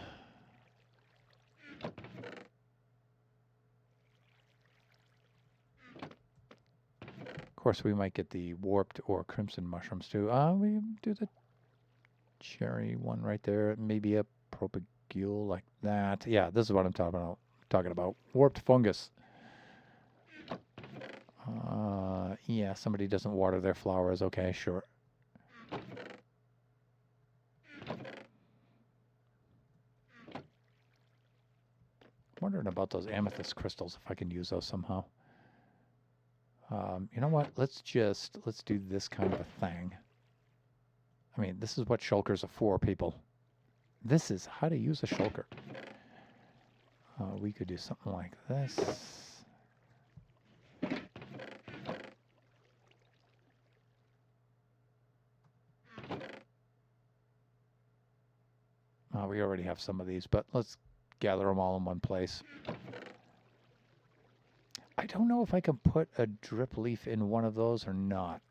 course, we might get the warped or crimson mushrooms too. We do the cherry one right there. Maybe a propagule like that. Yeah, this is what I'm talking about. Warped fungus. Yeah, somebody doesn't water their flowers. Okay, sure. Wondering about those amethyst crystals, if I can use those somehow. You know what? Let's do this kind of a thing. I mean, this is what shulkers are for, people. This is how to use a shulker. We could do something like this. We already have some of these, but let's gather them all in one place. I don't know if I can put a drip leaf in one of those or not.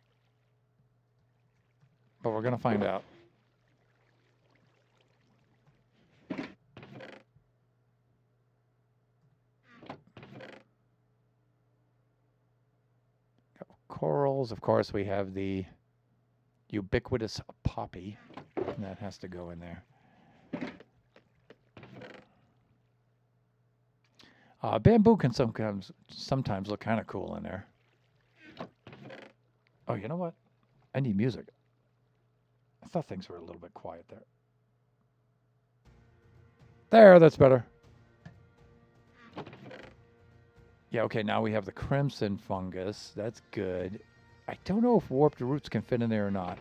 But we're going to find out. Corals, of course, we have the ubiquitous poppy. And that has to go in there. Bamboo can sometimes look kind of cool in there. Oh, you know what? I need music. I thought things were a little bit quiet there. There, that's better. Yeah, okay, now we have the crimson fungus. That's good. I don't know if warped roots can fit in there or not.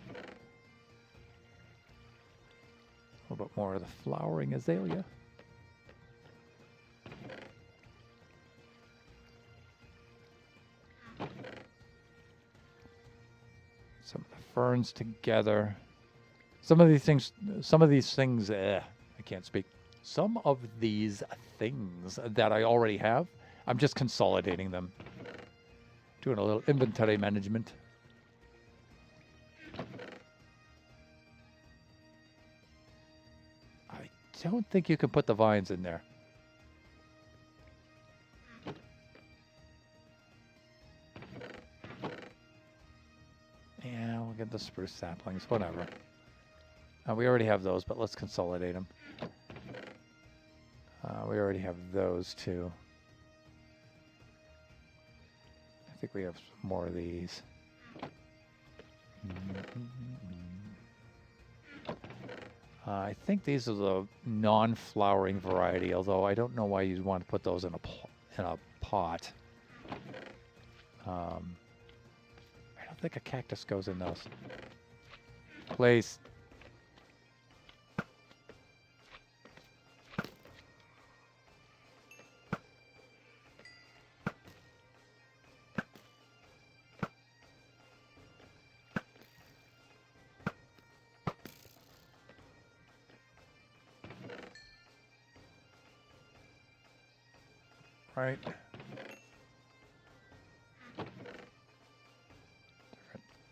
A little bit more of the flowering azalea. Some of the ferns together. Some of these things, I can't speak. Some of these things that I already have, I'm just consolidating them. Doing a little inventory management. I don't think you can put the vines in there. Yeah, we'll get the spruce saplings, whatever. We already have those, but let's consolidate them. We already have those too. I think we have some more of these. I think these are the non-flowering variety, although I don't know why you'd want to put those in a pot. I don't think a cactus goes in those. Please. Right. Different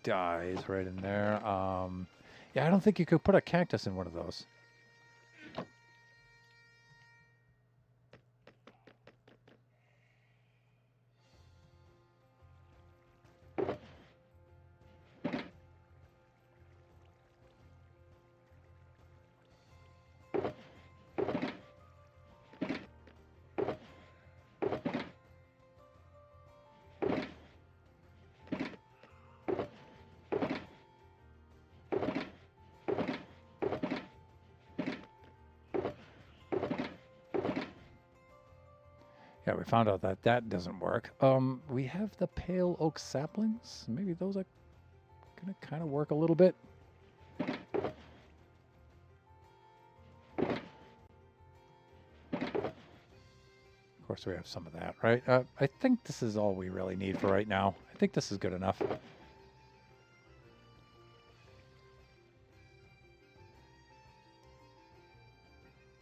dyes right in there. Yeah, I don't think you could put a cactus in one of those. Yeah, we found out that that doesn't work. We have the pale oak saplings. Maybe those are gonna kind of work a little bit. Of course, we have some of that, right? I think this is all we really need for right now. I think this is good enough.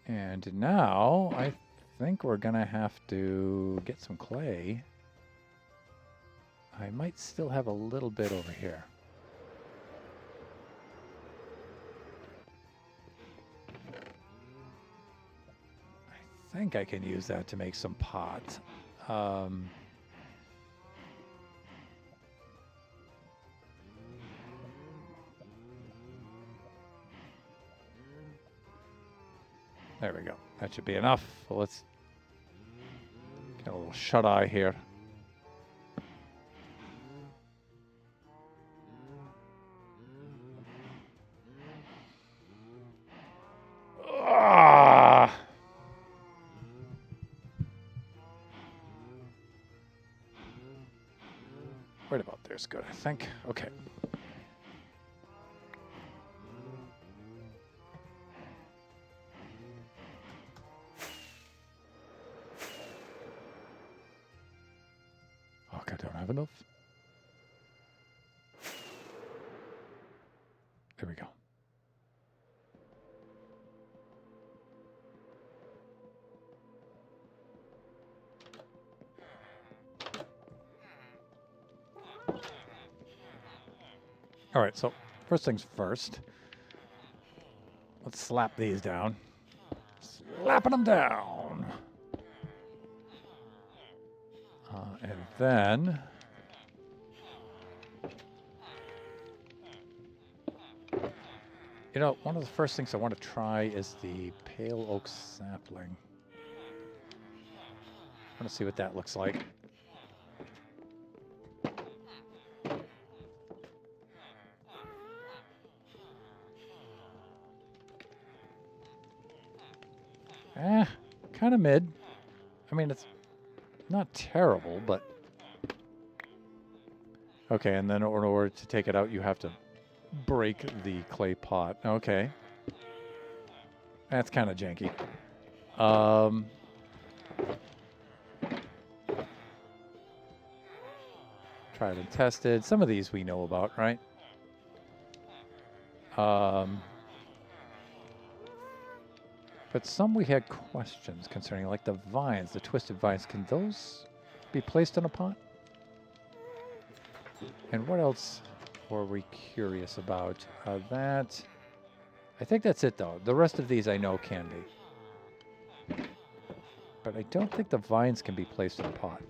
And now I think we're gonna have to get some clay. I might still have a little bit over here. I think I can use that to make some pot. There we go. That should be enough. So let's get a little shut-eye here. Ah! Right about there's good, I think. Okay. Oh, I don't have enough. There we go. All right, so first things first. Let's slap these down. Slapping them down. And then... You know, one of the first things I want to try is the pale oak sapling. I want to see what that looks like. Kind of mid. I mean, it's not terrible, but... Okay, and then in order to take it out, you have to break the clay pot. Okay. That's kind of janky. Tried and tested. Some of these we know about, right? But some we had questions concerning, like the vines, the twisted vines. Can those be placed in a pot? And what else were we curious about? That... I think that's it, though. The rest of these I know can be. But I don't think the vines can be placed in a pot.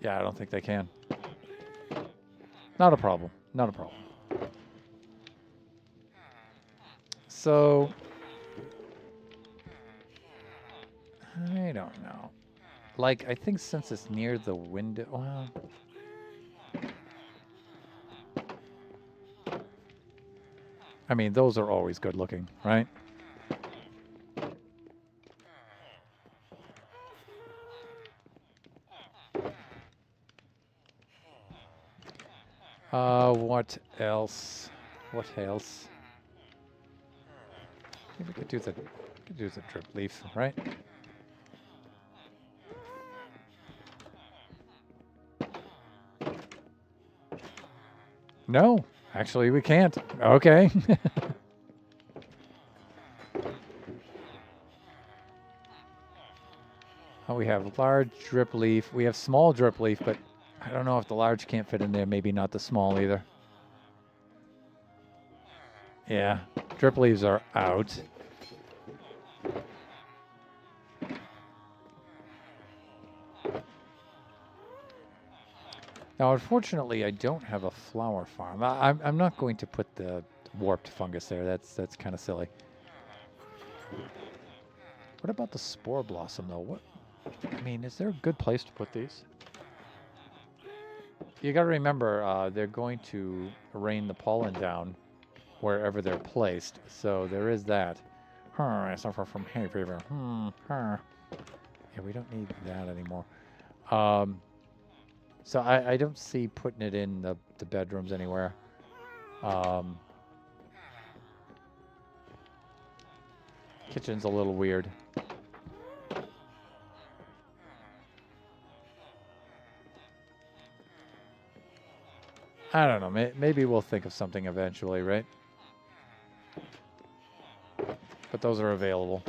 Yeah, I don't think they can. Not a problem. Not a problem. So... I don't know. Like, I think since it's near the window... Well... I mean, those are always good looking, right? What else? What else? Maybe we could do the drip leaf, right? No, actually we can't. Okay. Oh, we have large drip leaf. We have small drip leaf, but I don't know if the large can't fit in there. Maybe not the small either. Yeah, drip leaves are out. Now, unfortunately, I don't have a flower farm. I'm not going to put the warped fungus there. That's kind of silly. What about the spore blossom, though? What? I mean, is there a good place to put these? You got to remember, they're going to rain the pollen down wherever they're placed. So there is that. I suffer from hay fever. Yeah, we don't need that anymore. So I don't see putting it in the bedrooms anywhere. Kitchen's a little weird. I don't know. Maybe we'll think of something eventually, right? But those are available.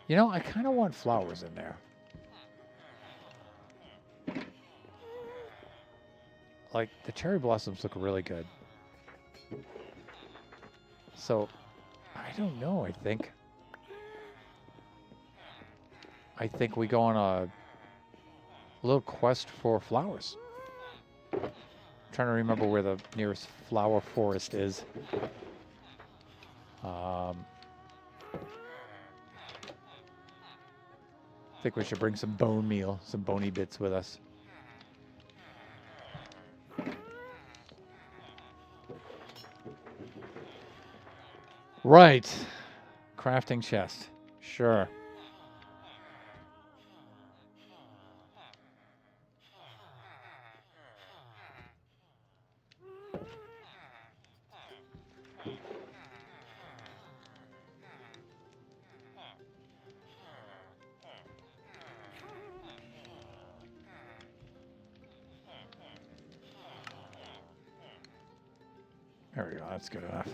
You know, I kind of want flowers in there. Like, the cherry blossoms look really good. So, I don't know, I think. I think we go on a little quest for flowers. I'm trying to remember where the nearest flower forest is. I think we should bring some bone meal, some bony bits with us. Right. Crafting chest. Sure. There we go. That's good enough.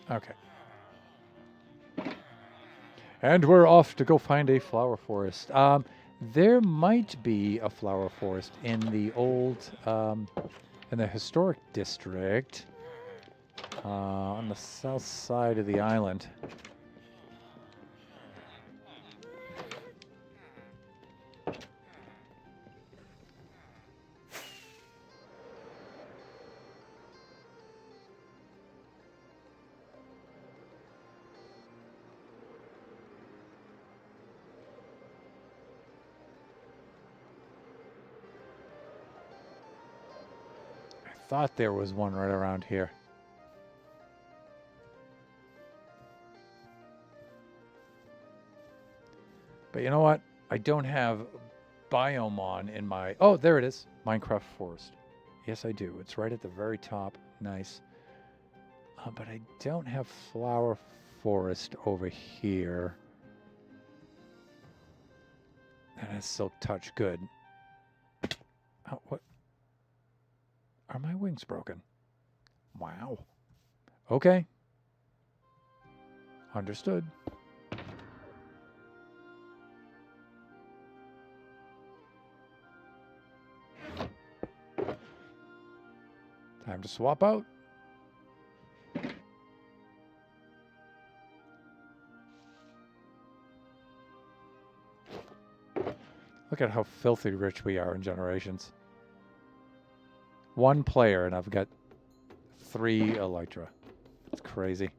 Okay. And we're off to go find a flower forest. There might be a flower forest in the old, in the historic district, on the south side of the island. I thought there was one right around here. But you know what? I don't have Biomon in my... Oh, there it is. Minecraft Forest. Yes, I do. It's right at the very top. Nice. But I don't have Flower Forest over here. And it's Silk Touch. Good. Oh, what? Are my wings broken? Wow. Okay. Understood. Time to swap out. Look at how filthy rich we are in Generations. One player and I've got 3 Elytra. It's crazy.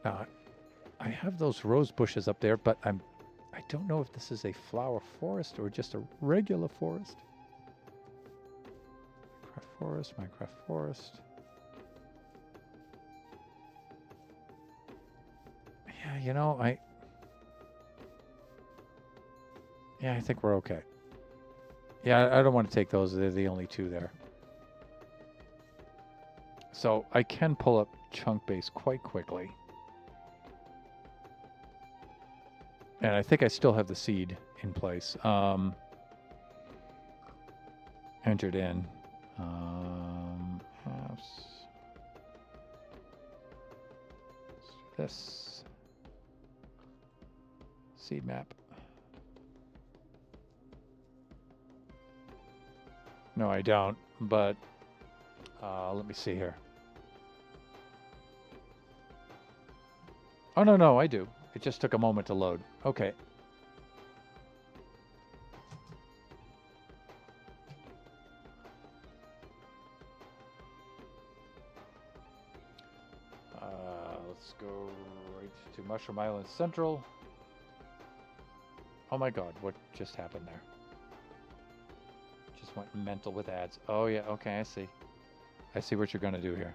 Now, I have those rose bushes up there, but I don't know if this is a flower forest or just a regular forest. Minecraft Forest, Minecraft Forest. Yeah, you know, I think we're okay. Yeah, I don't want to take those. They're the only 2 there. So I can pull up Chunk Base quite quickly. And I think I still have the seed in place. Entered in. House. This. Seed map. No, I don't, but let me see here. Oh, no, I do. It just took a moment to load. Okay. Let's go right to Mushroom Island Central. Oh my god, what just happened there? Just went mental with ads. Oh yeah, okay, I see. I see what you're gonna do here.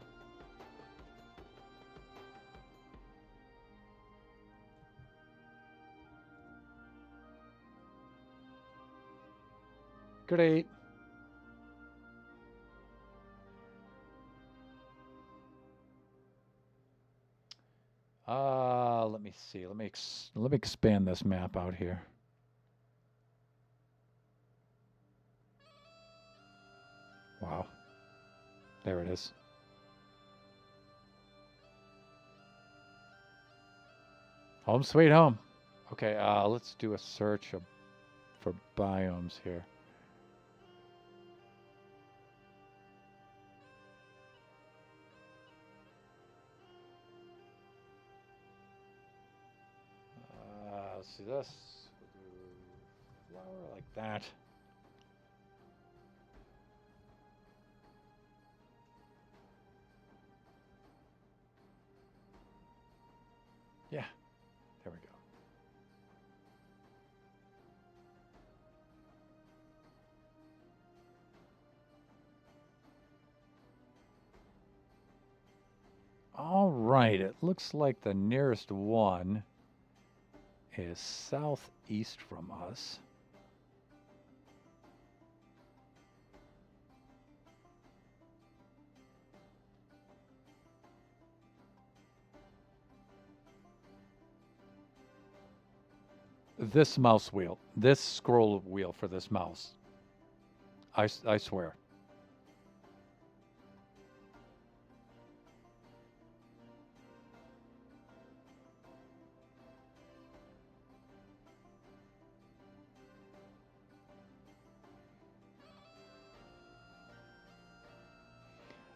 Great. Let me see. Let me expand this map out here. Wow. There it is. Home sweet home. Okay, let's do a search for biomes here. Let's see this. We'll do flower like that. Yeah, there we go. All right, it looks like the nearest one is southeast from us. This mouse wheel, this scroll wheel for this mouse. I swear.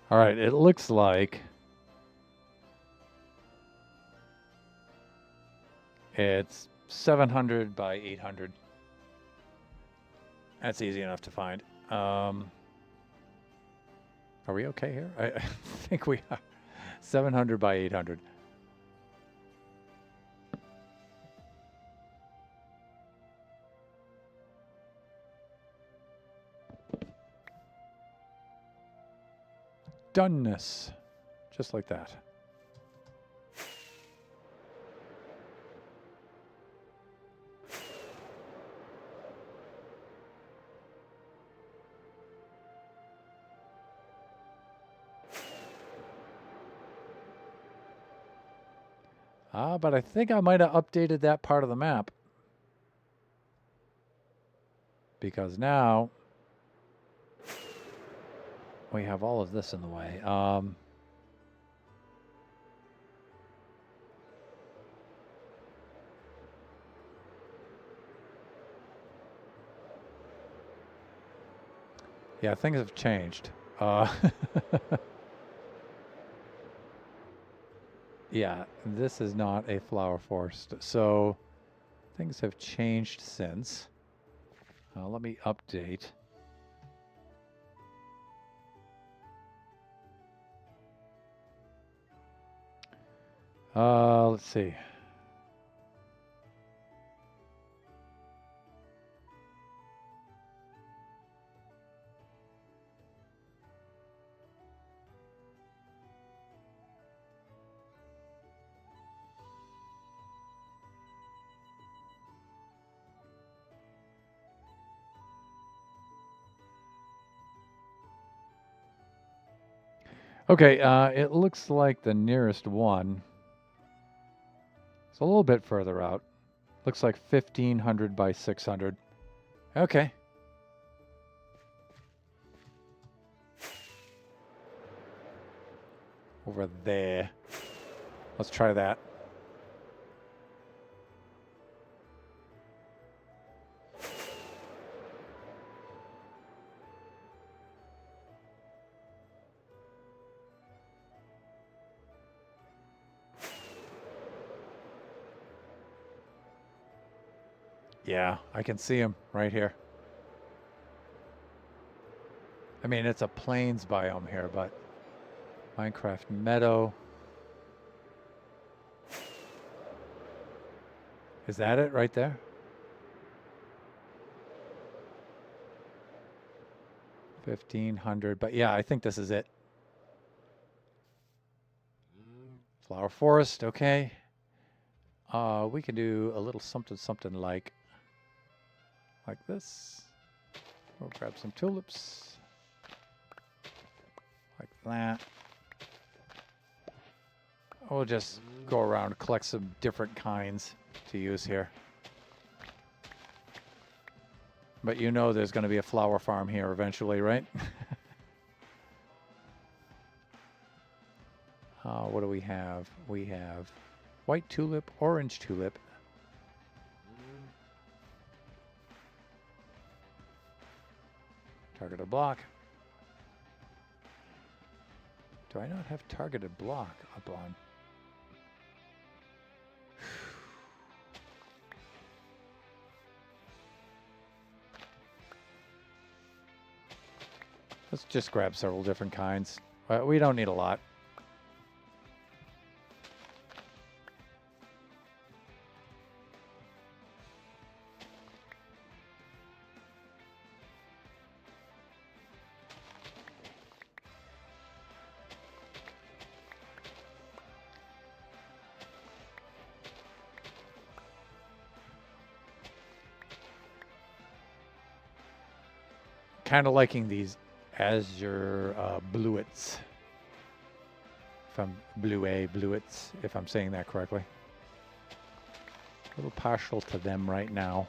All right, it looks like it's 700 by 800. That's easy enough to find. Are we okay here? I think we are. 700 by 800. Doneness. Just like that. But I think I might have updated that part of the map. Because now we have all of this in the way. Yeah, things have changed. Yeah, this is not a flower forest. So things have changed since. Let me update. Let's see. Okay, it looks like the nearest one is a little bit further out. Looks like 1500 by 600. Okay. Over there. Let's try that. Yeah, I can see him right here. I mean, it's a plains biome here, but Minecraft Meadow. Is that it right there? 1500, but yeah, I think this is it. Flower forest, okay. We can do a little something like this. We'll grab some tulips. Like that. We'll just go around, collect some different kinds to use here. But you know there's going to be a flower farm here eventually, right? What do we have? We have white tulip, orange tulip, Targeted block. Do I not have targeted block up on? Let's just grab several different kinds. We don't need a lot. Kind of liking these azure bluets. If I'm bluets, if I'm saying that correctly. A little partial to them right now.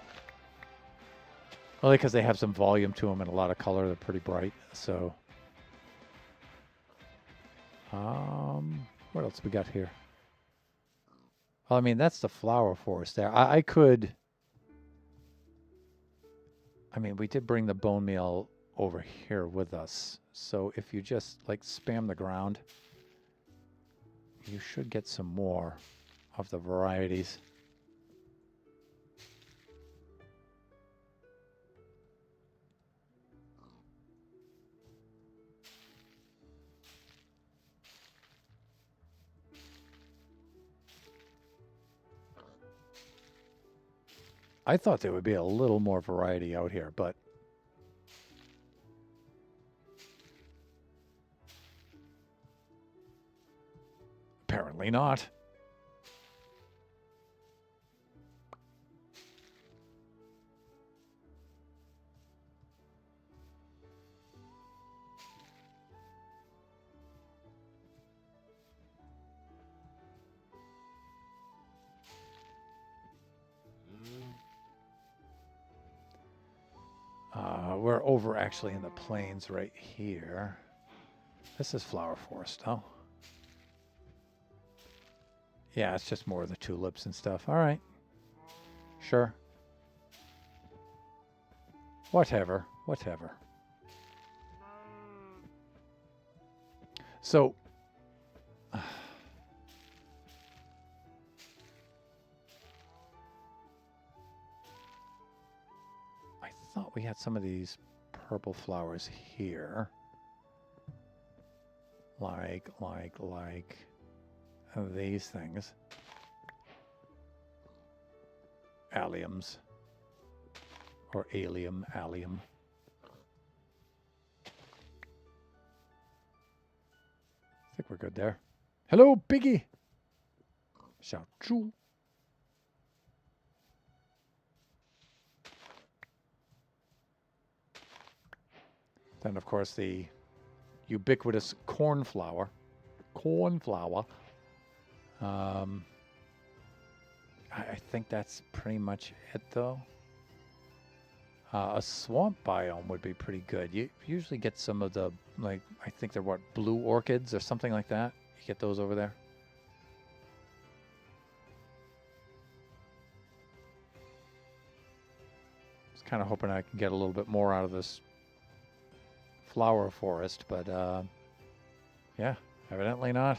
Only because they have some volume to them and a lot of color. They're pretty bright. So, what else we got here? Well, I mean, that's the flower forest there. I could. I mean, we did bring the bone meal over here with us. So if you just like spam the ground, you should get some more of the varieties. I thought there would be a little more variety out here, but apparently not. We're over actually in the plains right here. This is flower forest, oh. Yeah, it's just more of the tulips and stuff. All right. Sure. Whatever. So, I thought we had some of these purple flowers here. Like these things. Alliums. Or allium. I think we're good there. Hello, Biggie! Xiao Zhu. Then, of course, the ubiquitous cornflower. I think that's pretty much it, though. A swamp biome would be pretty good. You usually get some of the, like, I think they're what, blue orchids or something like that. You get those over there. I was kind of hoping I can get a little bit more out of this flower forest, but yeah, evidently not.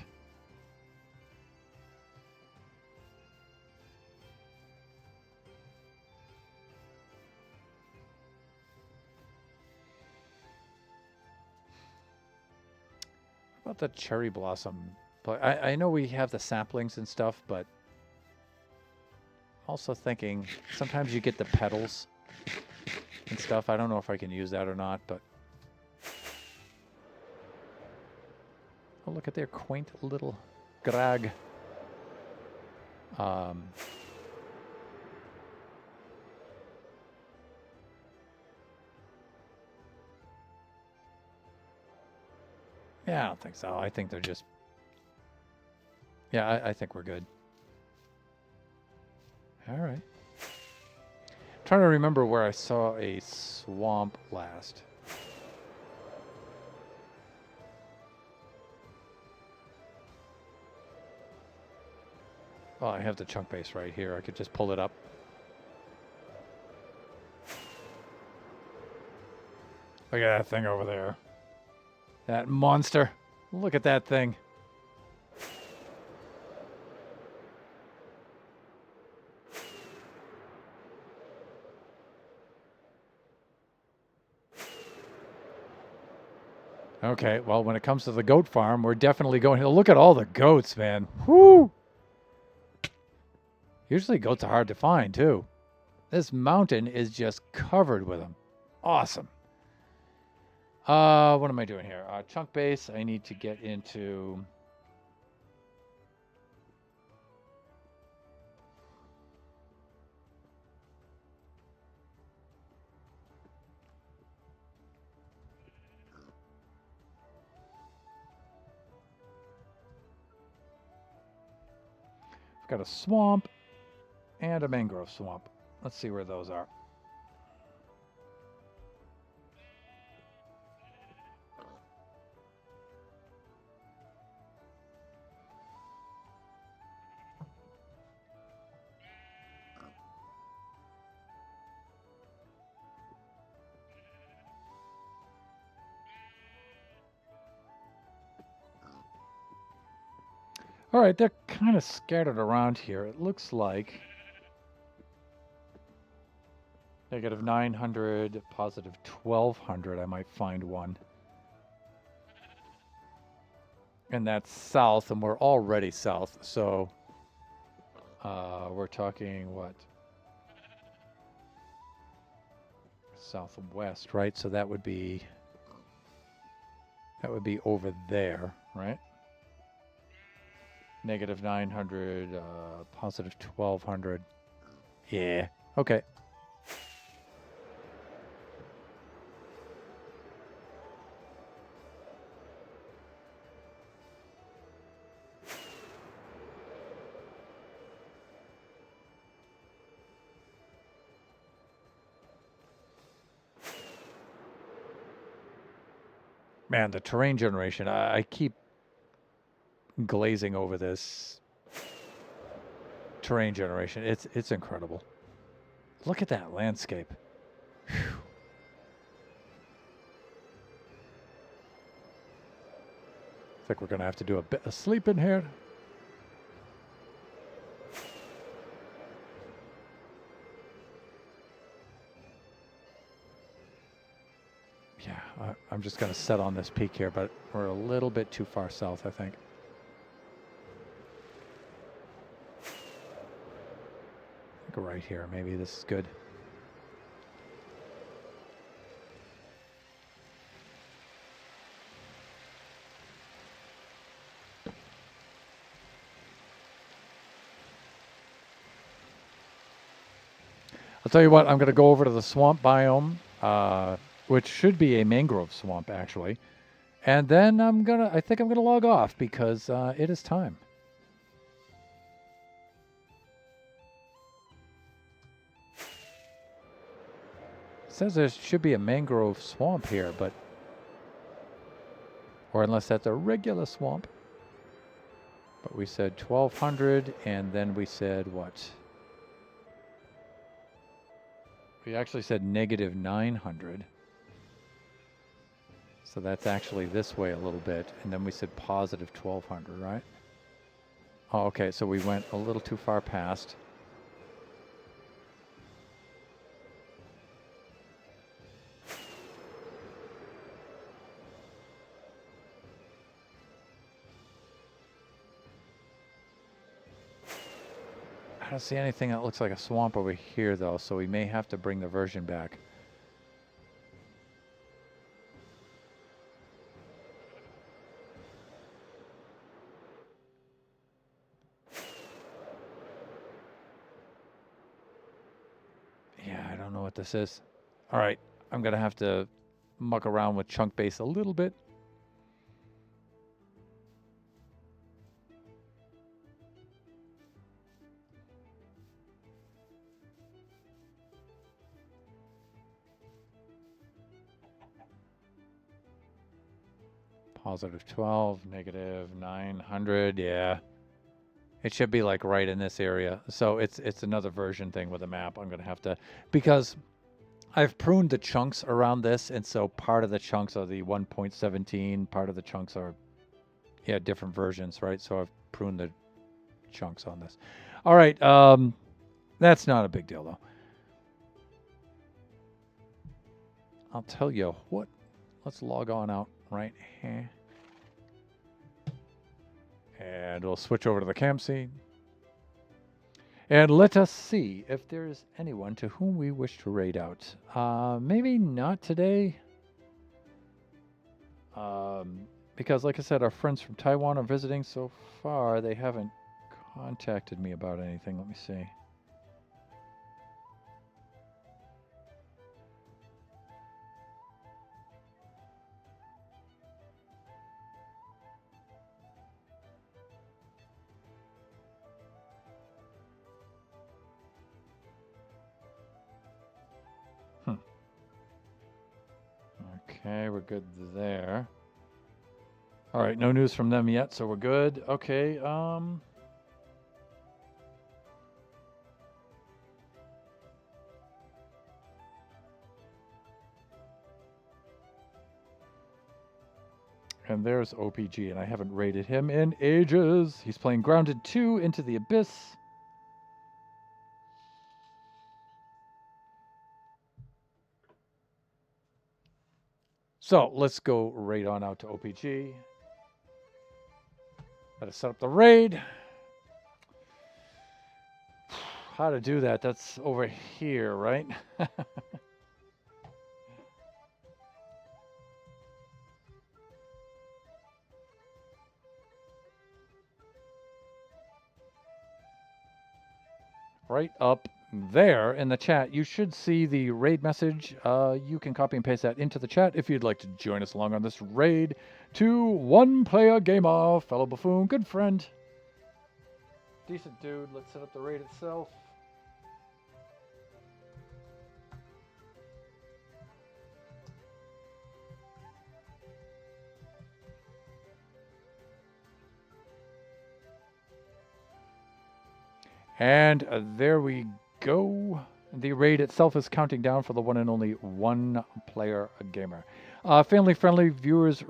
What about the cherry blossom? But I know we have the saplings and stuff, but also thinking sometimes you get the petals and stuff. I don't know if I can use that or not, but oh, look at their quaint little grag. Yeah, I don't think so. I think they're just... Yeah, I think we're good. All right. Trying to remember where I saw a swamp last. Oh, I have the chunk base right here. I could just pull it up. Look at that thing over there. That monster. Look at that thing. Okay, well, when it comes to the goat farm, we're definitely going to look at all the goats, man. Whoo! Usually goats are hard to find, too. This mountain is just covered with them. Awesome. What am I doing here? Chunk base, I need to get into... I've got a swamp and a mangrove swamp. Let's see where those are. All right, they're kind of scattered around here. It looks like negative 900, positive 1200. I might find one. And that's south, and we're already south. So we're talking what? South and west, right? So that would be over there, right? Negative 900, positive 1200. Yeah. Okay. Man, the terrain generation, I keep glazing over this terrain generation. It's incredible. Look at that landscape. Whew. I think we're gonna have to do a bit of sleep in here. Yeah, I'm just gonna set on this peak here, but we're a little bit too far south, I think. Right here, maybe this is good. I'll tell you what, I'm going to go over to the swamp biome, which should be a mangrove swamp, actually. And then I think I'm going to log off because it is time. It says there should be a mangrove swamp here, but... Or unless that's a regular swamp. But we said 1200, and then we said what? We actually said negative 900. So that's actually this way a little bit. And then we said positive 1200, right? Oh, okay, so we went a little too far past. I don't see anything that looks like a swamp over here, though, so we may have to bring the version back. Yeah, I don't know what this is. All right, I'm going to have to muck around with chunk base a little bit. Positive 12, negative 900, yeah. It should be like right in this area. So it's another version thing with a map. I'm going to have to, because I've pruned the chunks around this, and so part of the chunks are the 1.17, part of the chunks are, yeah, different versions, right? So I've pruned the chunks on this. All right, that's not a big deal, though. I'll tell you what. Let's log on out right here. And we'll switch over to the camp scene. And let us see if there's anyone to whom we wish to raid out. Maybe not today. Because, like I said, our friends from Taiwan are visiting so far. They haven't contacted me about anything. Let me see. Okay, we're good there. All right, no news from them yet, so we're good. Okay, and there's OPG, and I haven't raided him in ages. He's playing Grounded 2 Into the Abyss. So let's go raid on out to OPG. Gotta set up the raid. How to do that? That's over here, right? Right up there in the chat, you should see the raid message. You can copy and paste that into the chat if you'd like to join us along on this raid to One Player Gamer, fellow buffoon, good friend, decent dude. Let's set up the raid itself. And there we go. The raid itself is counting down for the one and only One Player Gamer. Family-friendly viewers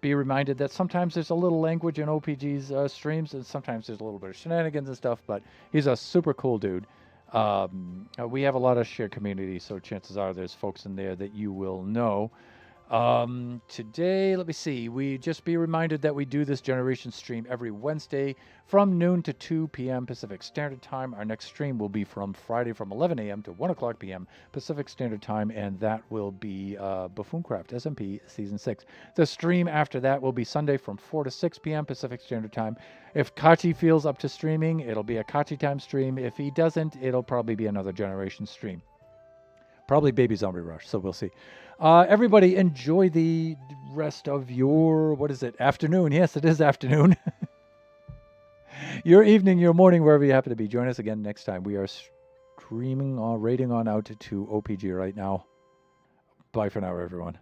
be reminded that sometimes there's a little language in OPG's streams, and sometimes there's a little bit of shenanigans and stuff, but he's a super cool dude. We have a lot of shared community, so chances are there's folks in there that you will know. Today, let me see, we just be reminded that we do this generation stream every Wednesday from noon to 2 p.m. Pacific Standard Time. Our next stream will be from Friday from 11 a.m. to 1 o'clock p.m. Pacific Standard Time, and that will be Buffooncraft SMP Season 6. The stream after that will be Sunday from 4 to 6 p.m. Pacific Standard Time. If Kachi feels up to streaming, it'll be a Kachi time stream. If he doesn't, it'll probably be another generation stream. Probably Baby Zombie Rush, so we'll see. Everybody enjoy the rest of your, what is it, afternoon. Yes, it is afternoon. Your evening, your morning, wherever you happen to be. Join us again next time. We are streaming or raiding on out to OPG right now. Bye for now, everyone.